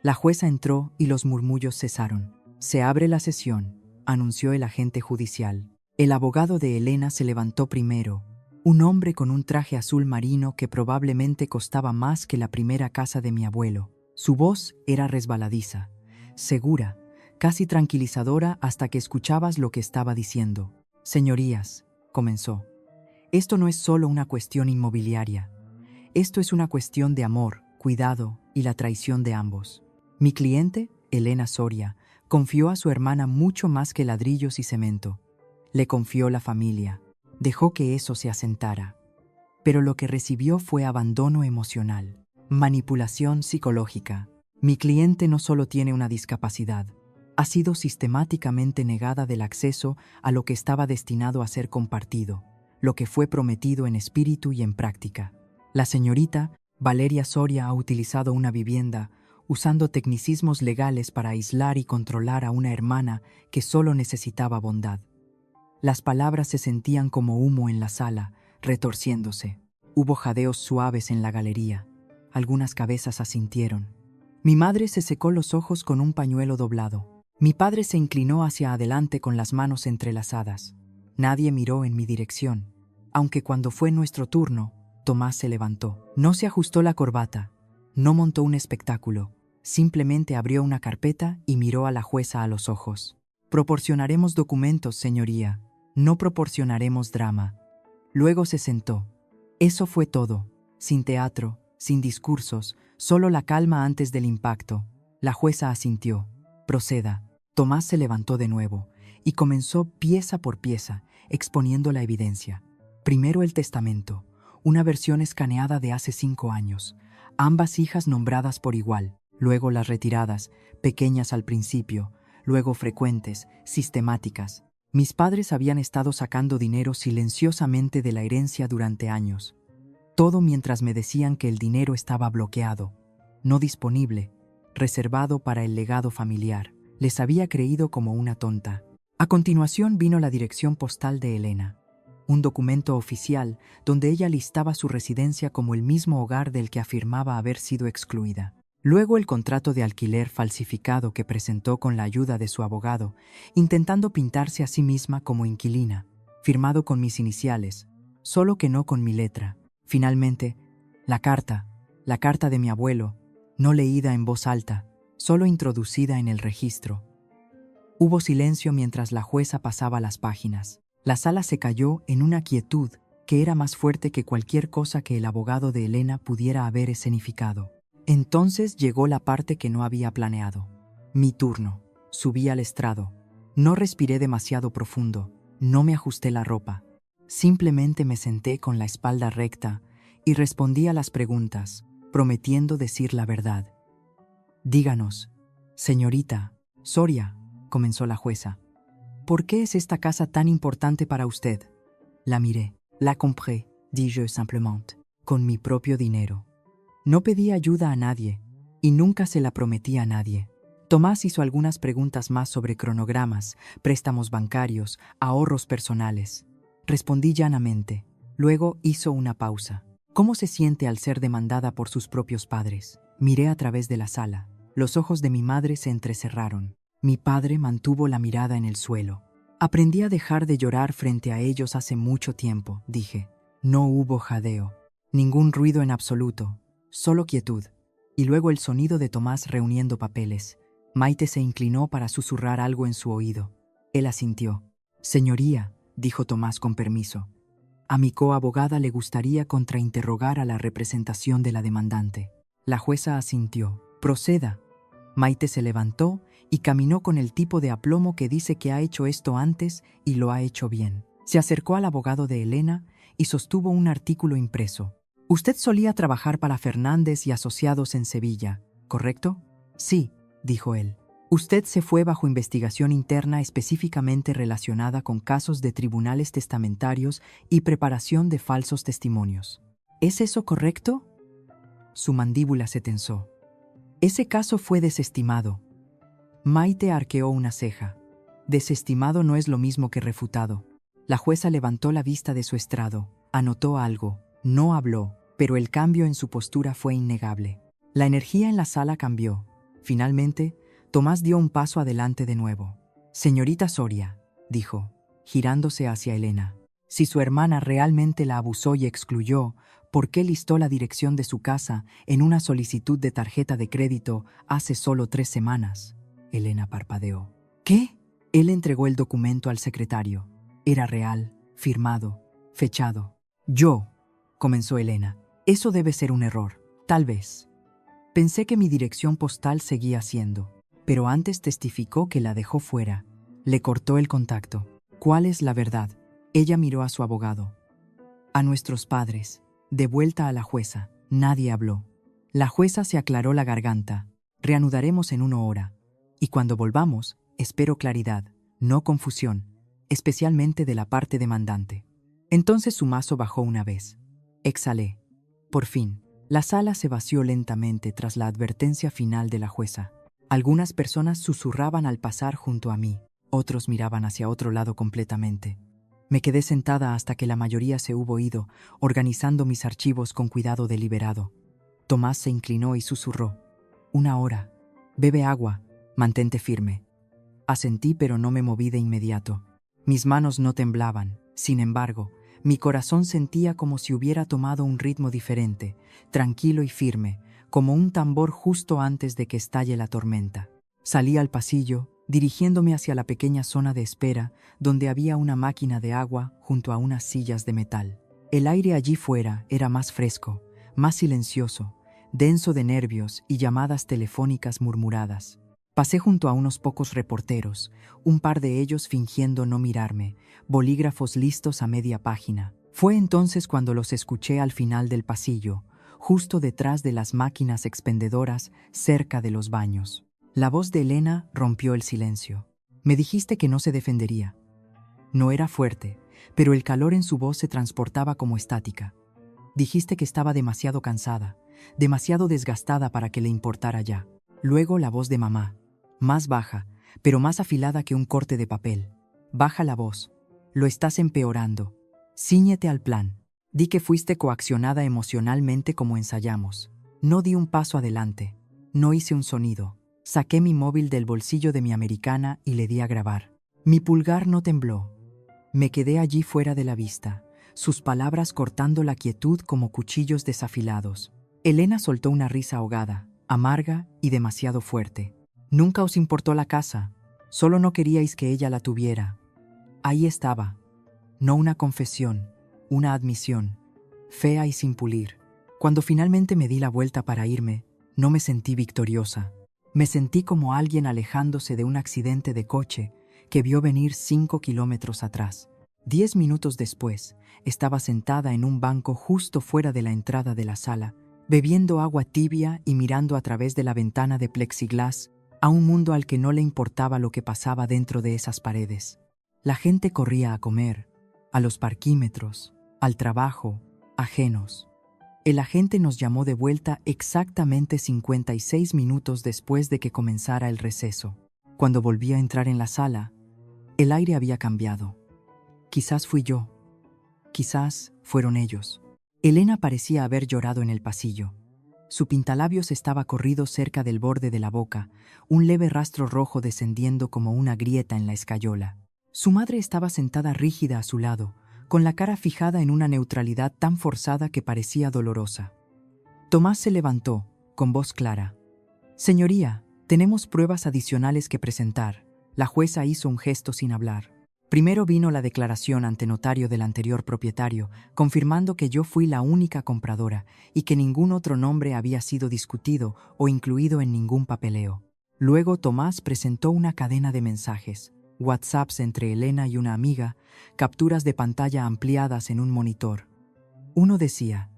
La jueza entró y los murmullos cesaron. Se abre la sesión, anunció el agente judicial. El abogado de Elena se levantó primero, un hombre con un traje azul marino que probablemente costaba más que la primera casa de mi abuelo. Su voz era resbaladiza, segura, casi tranquilizadora hasta que escuchabas lo que estaba diciendo. Señorías, comenzó. Esto no es solo una cuestión inmobiliaria. Esto es una cuestión de amor, cuidado y la traición de ambos. Mi cliente, Elena Soria, confió a su hermana mucho más que ladrillos y cemento. Le confió la familia. Dejó que eso se asentara. Pero lo que recibió fue abandono emocional, manipulación psicológica. Mi cliente no solo tiene una discapacidad, ha sido sistemáticamente negada del acceso a lo que estaba destinado a ser compartido, lo que fue prometido en espíritu y en práctica. La señorita Valeria Soria ha utilizado una vivienda usando tecnicismos legales para aislar y controlar a una hermana que solo necesitaba bondad. Las palabras se sentían como humo en la sala, retorciéndose. Hubo jadeos suaves en la galería. Algunas cabezas asintieron. Mi madre se secó los ojos con un pañuelo doblado. Mi padre se inclinó hacia adelante con las manos entrelazadas. Nadie miró en mi dirección, aunque cuando fue nuestro turno, Tomás se levantó. No se ajustó la corbata, no montó un espectáculo, simplemente abrió una carpeta y miró a la jueza a los ojos. Proporcionaremos documentos, señoría. No proporcionaremos drama. Luego se sentó. Eso fue todo. Sin teatro, sin discursos, solo la calma antes del impacto. La jueza asintió. Proceda. Tomás se levantó de nuevo y comenzó pieza por pieza, exponiendo la evidencia. Primero el testamento, una versión escaneada de hace 5 años. Ambas hijas nombradas por igual. Luego las retiradas, pequeñas al principio, luego frecuentes, sistemáticas. Mis padres habían estado sacando dinero silenciosamente de la herencia durante años. Todo mientras me decían que el dinero estaba bloqueado, no disponible, reservado para el legado familiar. Les había creído como una tonta. A continuación vino la dirección postal de Elena, un documento oficial donde ella listaba su residencia como el mismo hogar del que afirmaba haber sido excluida. Luego el contrato de alquiler falsificado que presentó con la ayuda de su abogado, intentando pintarse a sí misma como inquilina, firmado con mis iniciales, solo que no con mi letra. Finalmente, la carta de mi abuelo, no leída en voz alta, solo introducida en el registro. Hubo silencio mientras la jueza pasaba las páginas. La sala se cayó en una quietud que era más fuerte que cualquier cosa que el abogado de Elena pudiera haber escenificado. Entonces llegó la parte que no había planeado. Mi turno. Subí al estrado. No respiré demasiado profundo. No me ajusté la ropa. Simplemente me senté con la espalda recta y respondí a las preguntas, prometiendo decir la verdad. Díganos, señorita Soria, comenzó la jueza. ¿Por qué es esta casa tan importante para usted? La miré. La compré, dis-je simplement, con mi propio dinero. No pedí ayuda a nadie, y nunca se la prometí a nadie. Tomás hizo algunas preguntas más sobre cronogramas, préstamos bancarios, ahorros personales. Respondí llanamente. Luego hizo una pausa. ¿Cómo se siente al ser demandada por sus propios padres? Miré a través de la sala. Los ojos de mi madre se entrecerraron. Mi padre mantuvo la mirada en el suelo. Aprendí a dejar de llorar frente a ellos hace mucho tiempo, dije. No hubo jadeo, ningún ruido en absoluto, solo quietud. Y luego el sonido de Tomás reuniendo papeles. Maite se inclinó para susurrar algo en su oído. Él asintió. Señoría, dijo Tomás con permiso. A mi coabogada le gustaría contrainterrogar a la representación de la demandante. La jueza asintió. Proceda. Maite se levantó y caminó con el tipo de aplomo que dice que ha hecho esto antes y lo ha hecho bien. Se acercó al abogado de Elena y sostuvo un artículo impreso. Usted solía trabajar para Fernández y Asociados en Sevilla, ¿correcto? Sí, dijo él. Usted se fue bajo investigación interna específicamente relacionada con casos de tribunales testamentarios y preparación de falsos testimonios. ¿Es eso correcto? Su mandíbula se tensó. Ese caso fue desestimado. Maite arqueó una ceja. Desestimado no es lo mismo que refutado. La jueza levantó la vista de su estrado, anotó algo, no habló, pero el cambio en su postura fue innegable. La energía en la sala cambió. Finalmente, Tomás dio un paso adelante de nuevo. Señorita Soria, dijo, girándose hacia Elena, si su hermana realmente la abusó y excluyó, ¿por qué listó la dirección de su casa en una solicitud de tarjeta de crédito hace solo 3 semanas? Elena parpadeó. ¿Qué? Él entregó el documento al secretario. Era real, firmado, fechado. Yo, comenzó Elena. Eso debe ser un error, tal vez. Pensé que mi dirección postal seguía siendo, pero antes testificó que la dejó fuera. Le cortó el contacto. ¿Cuál es la verdad? Ella miró a su abogado. A nuestros padres. De vuelta a la jueza. Nadie habló. La jueza se aclaró la garganta. Reanudaremos en 1 hora. Y cuando volvamos, espero claridad, no confusión, especialmente de la parte demandante. Entonces su mazo bajó una vez. Exhalé. Por fin, la sala se vació lentamente tras la advertencia final de la jueza. Algunas personas susurraban al pasar junto a mí, otros miraban hacia otro lado completamente. Me quedé sentada hasta que la mayoría se hubo ido, organizando mis archivos con cuidado deliberado. Tomás se inclinó y susurró. 1 hora. Bebe agua. Mantente firme. Asentí, pero no me moví de inmediato. Mis manos no temblaban. Sin embargo, mi corazón sentía como si hubiera tomado un ritmo diferente, tranquilo y firme, como un tambor justo antes de que estalle la tormenta. Salí al pasillo, dirigiéndome hacia la pequeña zona de espera donde había una máquina de agua junto a unas sillas de metal. El aire allí fuera era más fresco, más silencioso, denso de nervios y llamadas telefónicas murmuradas. Pasé junto a unos pocos reporteros, un par de ellos fingiendo no mirarme, bolígrafos listos a media página. Fue entonces cuando los escuché al final del pasillo, justo detrás de las máquinas expendedoras cerca de los baños. La voz de Elena rompió el silencio. Me dijiste que no se defendería. No era fuerte, pero el calor en su voz se transportaba como estática. Dijiste que estaba demasiado cansada, demasiado desgastada para que le importara ya. Luego la voz de mamá, más baja, pero más afilada que un corte de papel. Baja la voz. Lo estás empeorando. Cíñete al plan. Di que fuiste coaccionada emocionalmente como ensayamos. No di un paso adelante. No hice un sonido. Saqué mi móvil del bolsillo de mi americana y le di a grabar. Mi pulgar no tembló. Me quedé allí fuera de la vista, sus palabras cortando la quietud como cuchillos desafilados. Elena soltó una risa ahogada, amarga y demasiado fuerte. Nunca os importó la casa, solo no queríais que ella la tuviera. Ahí estaba. No una confesión, una admisión, fea y sin pulir. Cuando finalmente me di la vuelta para irme, no me sentí victoriosa. Me sentí como alguien alejándose de un accidente de coche que vio venir 5 kilómetros atrás. 10 minutos después, estaba sentada en un banco justo fuera de la entrada de la sala, bebiendo agua tibia y mirando a través de la ventana de plexiglás a un mundo al que no le importaba lo que pasaba dentro de esas paredes. La gente corría a comer, a los parquímetros, al trabajo, ajenos. El agente nos llamó de vuelta exactamente 56 minutos después de que comenzara el receso. Cuando volví a entrar en la sala, el aire había cambiado. Quizás fui yo. Quizás fueron ellos. Elena parecía haber llorado en el pasillo. Su pintalabios estaba corrido cerca del borde de la boca, un leve rastro rojo descendiendo como una grieta en la escayola. Su madre estaba sentada rígida a su lado, con la cara fijada en una neutralidad tan forzada que parecía dolorosa. Tomás se levantó, con voz clara. «Señoría, tenemos pruebas adicionales que presentar». La jueza hizo un gesto sin hablar. Primero vino la declaración ante notario del anterior propietario, confirmando que yo fui la única compradora y que ningún otro nombre había sido discutido o incluido en ningún papeleo. Luego Tomás presentó una cadena de mensajes, WhatsApps entre Elena y una amiga, capturas de pantalla ampliadas en un monitor. Uno decía: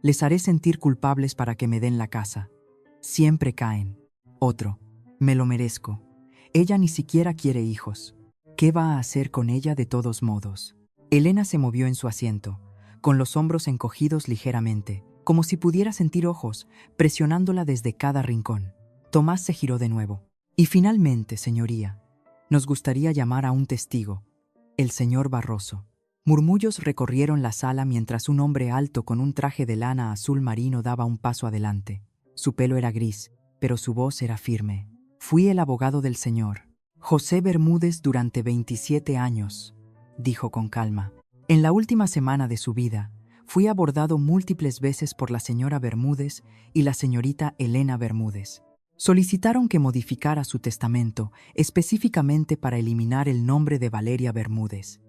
«Les haré sentir culpables para que me den la casa. Siempre caen». Otro: «Me lo merezco. Ella ni siquiera quiere hijos. ¿Qué va a hacer con ella de todos modos?». Elena se movió en su asiento, con los hombros encogidos ligeramente, como si pudiera sentir ojos, presionándola desde cada rincón. Tomás se giró de nuevo. «Y finalmente, señoría, nos gustaría llamar a un testigo, el señor Barroso». Murmullos recorrieron la sala mientras un hombre alto con un traje de lana azul marino daba un paso adelante. Su pelo era gris, pero su voz era firme. «Fui el abogado del señor José Bermúdez durante 27 años», dijo con calma. «En la última semana de su vida, fui abordado múltiples veces por la señora Bermúdez y la señorita Elena Bermúdez. Solicitaron que modificara su testamento específicamente para eliminar el nombre de Valeria Bermúdez.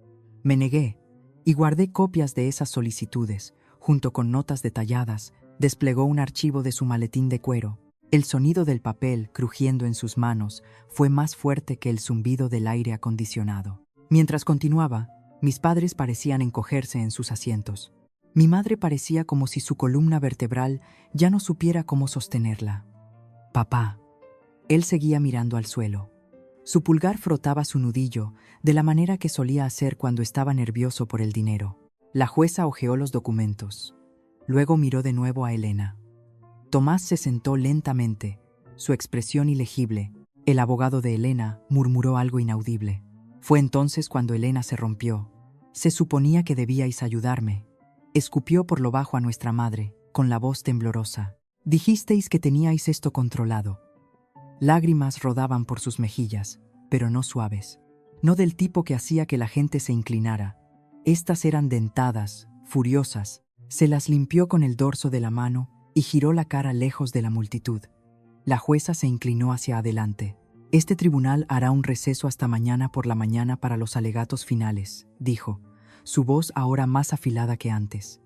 Me negué y guardé copias de esas solicitudes, junto con notas detalladas. Desplegó un archivo de su maletín de cuero. El sonido del papel crujiendo en sus manos fue más fuerte que el zumbido del aire acondicionado. Mientras continuaba, mis padres parecían encogerse en sus asientos. Mi madre parecía como si su columna vertebral ya no supiera cómo sostenerla. «Papá». Él seguía mirando al suelo. Su pulgar frotaba su nudillo de la manera que solía hacer cuando estaba nervioso por el dinero. La jueza hojeó los documentos. Luego miró de nuevo a Elena. Tomás se sentó lentamente, su expresión ilegible. El abogado de Elena murmuró algo inaudible. Fue entonces cuando Elena se rompió. «Se suponía que debíais ayudarme». Escupió por lo bajo a nuestra madre, con la voz temblorosa. «Dijisteis que teníais esto controlado». Lágrimas rodaban por sus mejillas, pero no suaves. No del tipo que hacía que la gente se inclinara. Estas eran dentadas, furiosas. Se las limpió con el dorso de la mano y giró la cara lejos de la multitud. La jueza se inclinó hacia adelante. Este tribunal hará un receso hasta mañana por la mañana para los alegatos finales, dijo, su voz ahora más afilada que antes.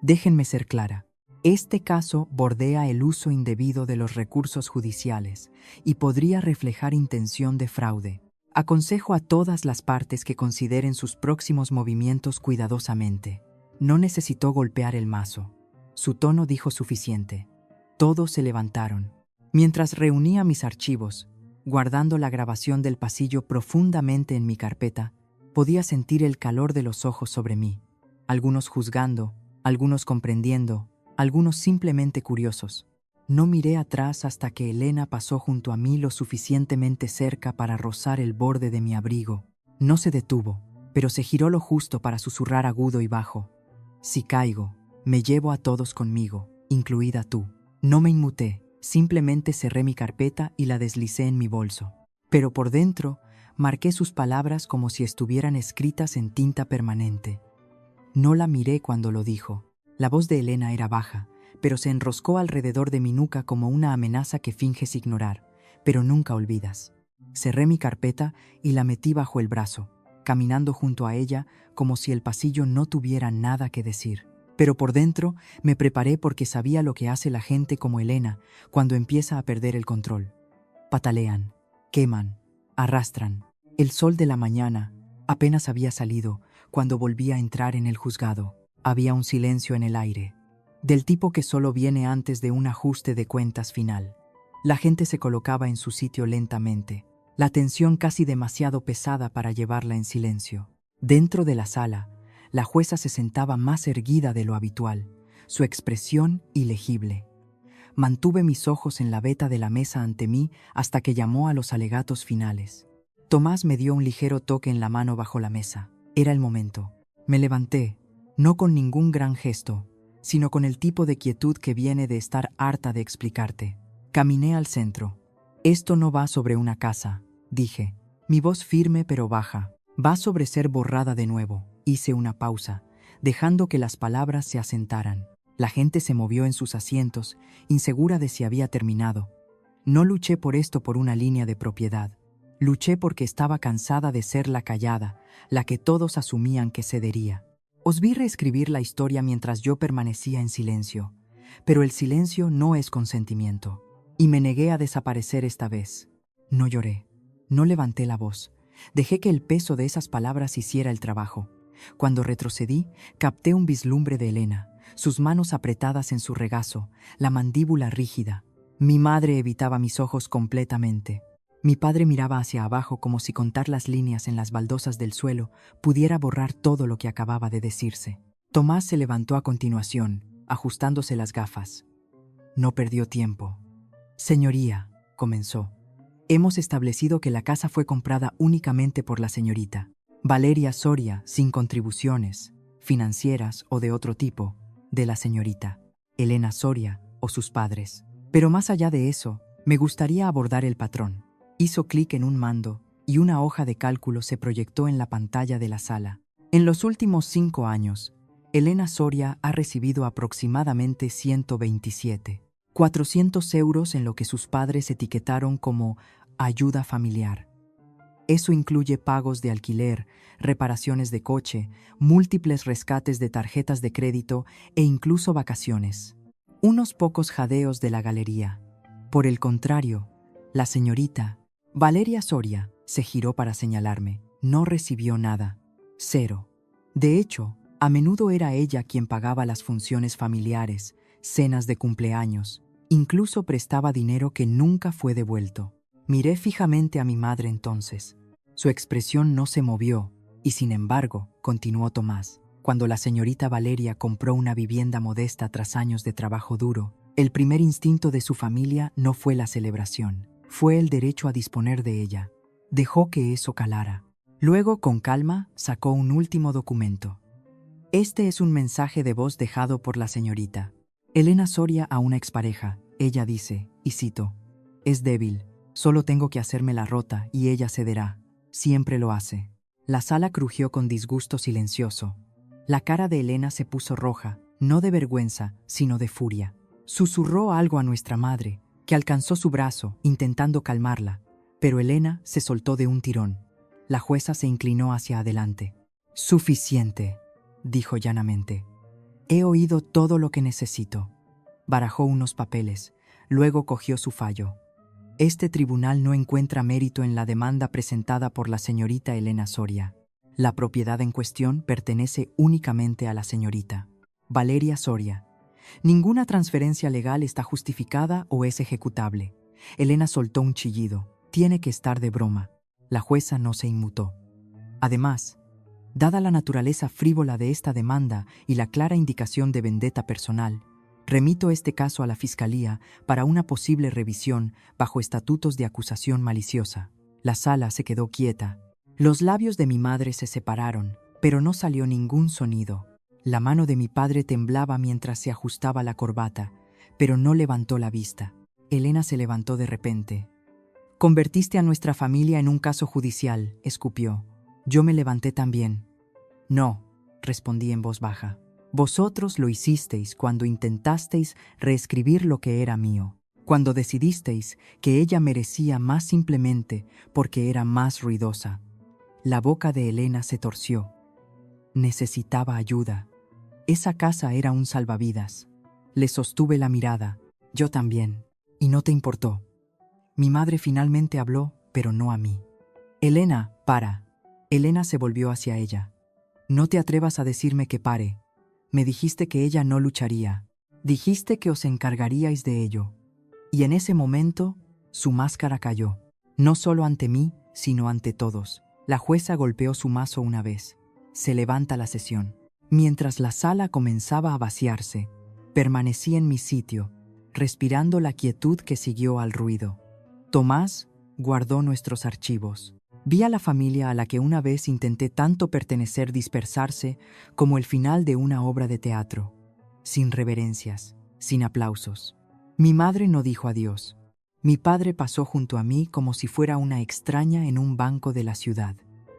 Déjenme ser clara. Este caso bordea el uso indebido de los recursos judiciales y podría reflejar intención de fraude. Aconsejo a todas las partes que consideren sus próximos movimientos cuidadosamente. No necesitó golpear el mazo. Su tono dijo suficiente. Todos se levantaron. Mientras reunía mis archivos, guardando la grabación del pasillo profundamente en mi carpeta, podía sentir el calor de los ojos sobre mí, algunos juzgando, algunos comprendiendo, algunos simplemente curiosos. No miré atrás hasta que Elena pasó junto a mí lo suficientemente cerca para rozar el borde de mi abrigo. No se detuvo, pero se giró lo justo para susurrar agudo y bajo. Si caigo, me llevo a todos conmigo, incluida tú. No me inmuté, simplemente cerré mi carpeta y la deslicé en mi bolso. Pero por dentro, marqué sus palabras como si estuvieran escritas en tinta permanente. No la miré cuando lo dijo. La voz de Elena era baja, pero se enroscó alrededor de mi nuca como una amenaza que finges ignorar, pero nunca olvidas. Cerré mi carpeta y la metí bajo el brazo, caminando junto a ella como si el pasillo no tuviera nada que decir. Pero por dentro me preparé porque sabía lo que hace la gente como Elena cuando empieza a perder el control. Patalean, queman, arrastran. El sol de la mañana apenas había salido cuando volví a entrar en el juzgado. Había un silencio en el aire, del tipo que solo viene antes de un ajuste de cuentas final. La gente se colocaba en su sitio lentamente, la tensión casi demasiado pesada para llevarla en silencio. Dentro de la sala, la jueza se sentaba más erguida de lo habitual, su expresión ilegible. Mantuve mis ojos en la veta de la mesa ante mí hasta que llamó a los alegatos finales. Tomás me dio un ligero toque en la mano bajo la mesa. Era el momento. Me levanté, no con ningún gran gesto, sino con el tipo de quietud que viene de estar harta de explicarte. Caminé al centro. Esto no va sobre una casa, dije, mi voz firme pero baja. Va sobre ser borrada de nuevo. Hice una pausa, dejando que las palabras se asentaran. La gente se movió en sus asientos, insegura de si había terminado. No luché por esto por una línea de propiedad. Luché porque estaba cansada de ser la callada, la que todos asumían que cedería. Os vi reescribir la historia mientras yo permanecía en silencio, pero el silencio no es consentimiento, y me negué a desaparecer esta vez. No lloré, no levanté la voz, dejé que el peso de esas palabras hiciera el trabajo. Cuando retrocedí, capté un vislumbre de Elena, sus manos apretadas en su regazo, la mandíbula rígida. Mi madre evitaba mis ojos completamente. Mi padre miraba hacia abajo como si contar las líneas en las baldosas del suelo pudiera borrar todo lo que acababa de decirse. Tomás se levantó a continuación, ajustándose las gafas. No perdió tiempo. Señoría, comenzó. Hemos establecido que la casa fue comprada únicamente por la señorita Valeria Soria, sin contribuciones, financieras o de otro tipo, de la señorita Elena Soria o sus padres. Pero más allá de eso, me gustaría abordar el patrón. Hizo clic en un mando y una hoja de cálculo se proyectó en la pantalla de la sala. En los últimos 5 años, Elena Soria ha recibido aproximadamente 400 euros en lo que sus padres etiquetaron como ayuda familiar. Eso incluye pagos de alquiler, reparaciones de coche, múltiples rescates de tarjetas de crédito e incluso vacaciones. Unos pocos jadeos de la galería. Por el contrario, la señorita Valeria Soria se giró para señalarme. No recibió nada. 0. De hecho, a menudo era ella quien pagaba las funciones familiares, cenas de cumpleaños, incluso prestaba dinero que nunca fue devuelto. Miré fijamente a mi madre entonces. Su expresión no se movió, y sin embargo, continuó Tomás, cuando la señorita Valeria compró una vivienda modesta tras años de trabajo duro, el primer instinto de su familia no fue la celebración, fue el derecho a disponer de ella. Dejó que eso calara. Luego, con calma, sacó un último documento. Este es un mensaje de voz dejado por la señorita Elena Soria a una expareja. Ella dice, y cito, «Es débil, solo tengo que hacerme la rota y ella cederá. Siempre lo hace». La sala crujió con disgusto silencioso. La cara de Elena se puso roja, no de vergüenza, sino de furia. Susurró algo a nuestra madre, que alcanzó su brazo, intentando calmarla, Pero Elena se soltó de un tirón. La jueza se inclinó hacia adelante. «Suficiente», dijo llanamente. «He oído todo lo que necesito». Barajó unos papeles, luego cogió su fallo. «Este tribunal no encuentra mérito en la demanda presentada por la señorita Elena Soria. La propiedad en cuestión pertenece únicamente a la señorita Valeria Soria. Ninguna transferencia legal está justificada o es ejecutable». Elena soltó un chillido. «Tiene que estar de broma». La jueza no se inmutó. Además, dada la naturaleza frívola de esta demanda y la clara indicación de vendetta personal, remito este caso a la Fiscalía para una posible revisión bajo estatutos de acusación maliciosa. La sala se quedó quieta. Los labios de mi madre se separaron, pero no salió ningún sonido. La mano de mi padre temblaba mientras se ajustaba la corbata, pero no levantó la vista. Elena se levantó de repente. «Convertiste a nuestra familia en un caso judicial», escupió. Yo me levanté también. «No», respondí en voz baja. «Vosotros lo hicisteis cuando intentasteis reescribir lo que era mío, cuando decidisteis que ella merecía más simplemente porque era más ruidosa». La boca de Elena se torció. Necesitaba ayuda. Esa casa era un salvavidas. Le sostuve la mirada. «Yo también. Y no te importó». Mi madre finalmente habló, pero no a mí. «Elena, para». Elena se volvió hacia ella. «No te atrevas a decirme que pare. Me dijiste que ella no lucharía. Dijiste que os encargaríais de ello». Y en ese momento, su máscara cayó. No solo ante mí, sino ante todos. La jueza golpeó su mazo una vez. Se levanta la sesión. Mientras la sala comenzaba a vaciarse, permanecí en mi sitio, respirando la quietud que siguió al ruido. Tomás guardó nuestros archivos. Vi a la familia a la que una vez intenté tanto pertenecer dispersarse como el final de una obra de teatro, sin reverencias, sin aplausos. Mi madre no dijo adiós. Mi padre pasó junto a mí como si fuera una extraña en un banco de la ciudad.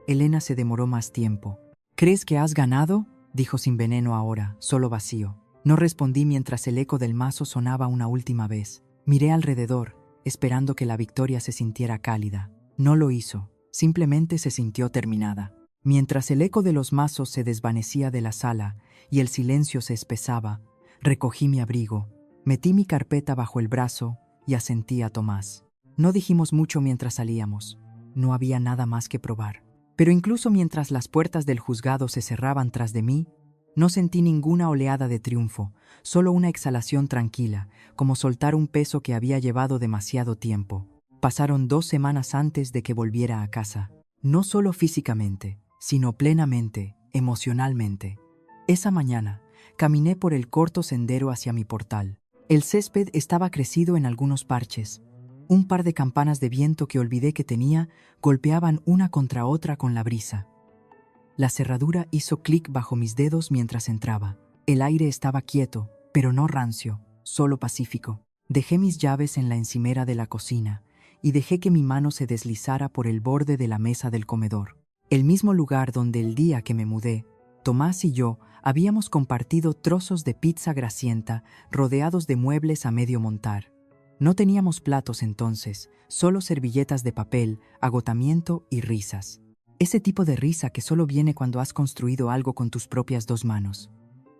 Elena se demoró más tiempo. «¿Crees que has ganado?», dijo sin veneno ahora, solo vacío. No respondí mientras el eco del mazo sonaba una última vez. Miré alrededor, esperando que la victoria se sintiera cálida. No lo hizo, simplemente se sintió terminada. Mientras el eco de los mazos se desvanecía de la sala y el silencio se espesaba, recogí mi abrigo, metí mi carpeta bajo el brazo y asentí a Tomás. No dijimos mucho mientras salíamos. No había nada más que probar. Pero incluso mientras las puertas del juzgado se cerraban tras de mí, no sentí ninguna oleada de triunfo, solo una exhalación tranquila, como soltar un peso que había llevado demasiado tiempo. Pasaron 2 semanas antes de que volviera a casa. No solo físicamente, sino plenamente, emocionalmente. Esa mañana, caminé por el corto sendero hacia mi portal. El césped estaba crecido en algunos parches. Un par de campanas de viento que olvidé que tenía golpeaban una contra otra con la brisa. La cerradura hizo clic bajo mis dedos mientras entraba. El aire estaba quieto, pero no rancio, solo pacífico. Dejé mis llaves en la encimera de la cocina y dejé que mi mano se deslizara por el borde de la mesa del comedor. El mismo lugar donde el día que me mudé, Tomás y yo habíamos compartido trozos de pizza grasienta rodeados de muebles a medio montar. No teníamos platos entonces, solo servilletas de papel, agotamiento y risas. Ese tipo de risa que solo viene cuando has construido algo con tus propias 2 manos.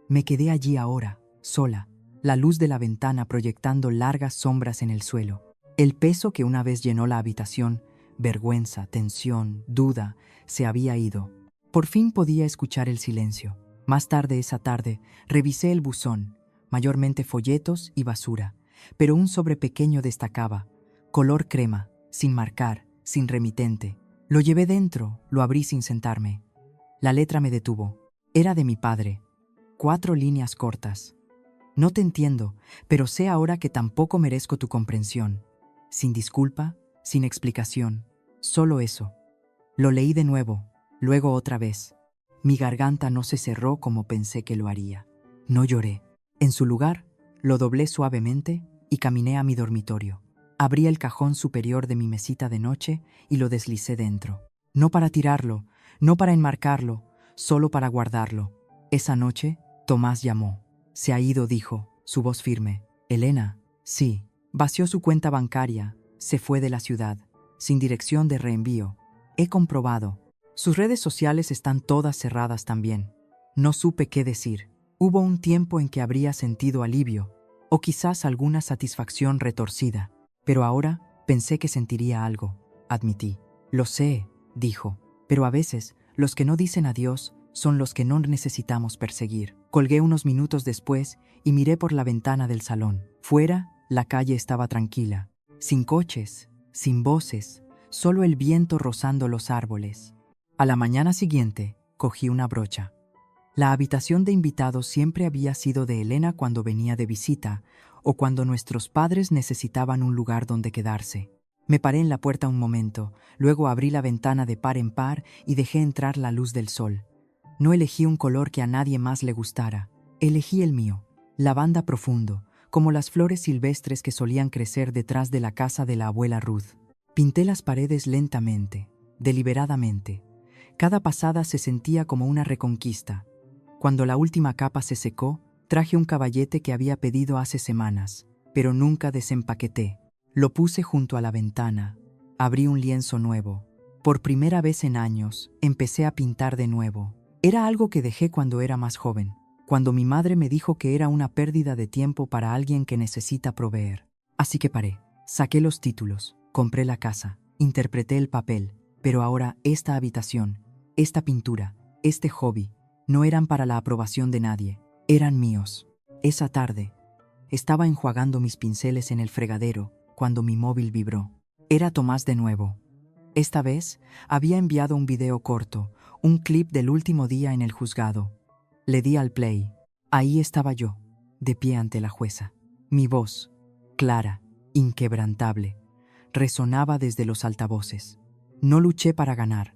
Me quedé allí ahora, sola, la luz de la ventana proyectando largas sombras en el suelo. El peso que una vez llenó la habitación, vergüenza, tensión, duda, se había ido. Por fin podía escuchar el silencio. Más tarde esa tarde, revisé el buzón, mayormente folletos y basura, pero un sobre pequeño destacaba, color crema, sin marcar, sin remitente. Lo llevé dentro, lo abrí sin sentarme. La letra me detuvo. Era de mi padre. 4 líneas cortas. «No te entiendo, pero sé ahora que tampoco merezco tu comprensión». Sin disculpa, sin explicación, solo eso. Lo leí de nuevo, luego otra vez. Mi garganta no se cerró como pensé que lo haría. No lloré. En su lugar, lo doblé suavemente y caminé a mi dormitorio. Abrí el cajón superior de mi mesita de noche y lo deslicé dentro. No para tirarlo, no para enmarcarlo, solo para guardarlo. Esa noche, Tomás llamó. «Se ha ido», dijo, su voz firme. «Elena». «Sí». Vació su cuenta bancaria, se fue de la ciudad. sin dirección de reenvío. He comprobado. Sus redes sociales están todas cerradas también. No supe qué decir. Hubo un tiempo en que habría sentido alivio, o quizás alguna satisfacción retorcida. Pero ahora pensé que sentiría algo, admití. Lo sé, dijo, pero a veces los que no dicen adiós son los que no necesitamos perseguir. Colgué unos minutos después y miré por la ventana del salón. Fuera, la calle estaba tranquila, sin coches, sin voces, solo el viento rozando los árboles. A la mañana siguiente, cogí una brocha. La habitación de invitados siempre había sido de Elena cuando venía de visita o cuando nuestros padres necesitaban un lugar donde quedarse. Me paré en la puerta un momento, luego abrí la ventana de par en par y dejé entrar la luz del sol. No elegí un color que a nadie más le gustara, elegí el mío, lavanda profundo, como las flores silvestres que solían crecer detrás de la casa de la abuela Ruth. Pinté las paredes lentamente, deliberadamente. Cada pasada se sentía como una reconquista. Cuando la última capa se secó, traje un caballete que había pedido hace semanas, pero nunca desempaqueté. Lo puse junto a la ventana. Abrí un lienzo nuevo. Por primera vez en años, empecé a pintar de nuevo. Era algo que dejé cuando era más joven, cuando mi madre me dijo que era una pérdida de tiempo para alguien que necesita proveer. Así que paré. Saqué los títulos, compré la casa, interpreté el papel, pero ahora esta habitación, esta pintura, este hobby, no eran para la aprobación de nadie, eran míos. Esa tarde, estaba enjuagando mis pinceles en el fregadero cuando mi móvil vibró. Era Tomás de nuevo. Esta vez, había enviado un video corto, un clip del último día en el juzgado. Le di al play. Ahí estaba yo, de pie ante la jueza. Mi voz, clara, inquebrantable, resonaba desde los altavoces. No luché para ganar.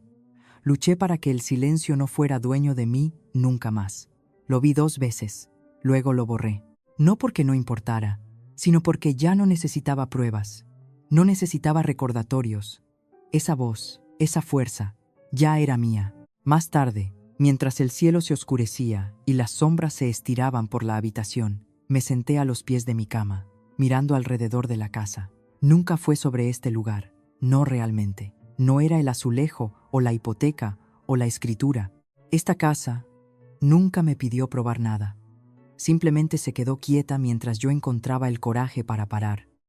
Luché para que el silencio no fuera dueño de mí nunca más. Lo vi 2 veces, luego lo borré. No porque no importara, sino porque ya no necesitaba pruebas. No necesitaba recordatorios. Esa voz, esa fuerza, ya era mía. Más tarde, mientras el cielo se oscurecía y las sombras se estiraban por la habitación, me senté a los pies de mi cama, mirando alrededor de la casa. Nunca fue sobre este lugar, no realmente. No era el azulejo o la hipoteca o la escritura. Esta casa nunca me pidió probar nada. Simplemente se quedó quieta mientras yo encontraba el coraje para parar.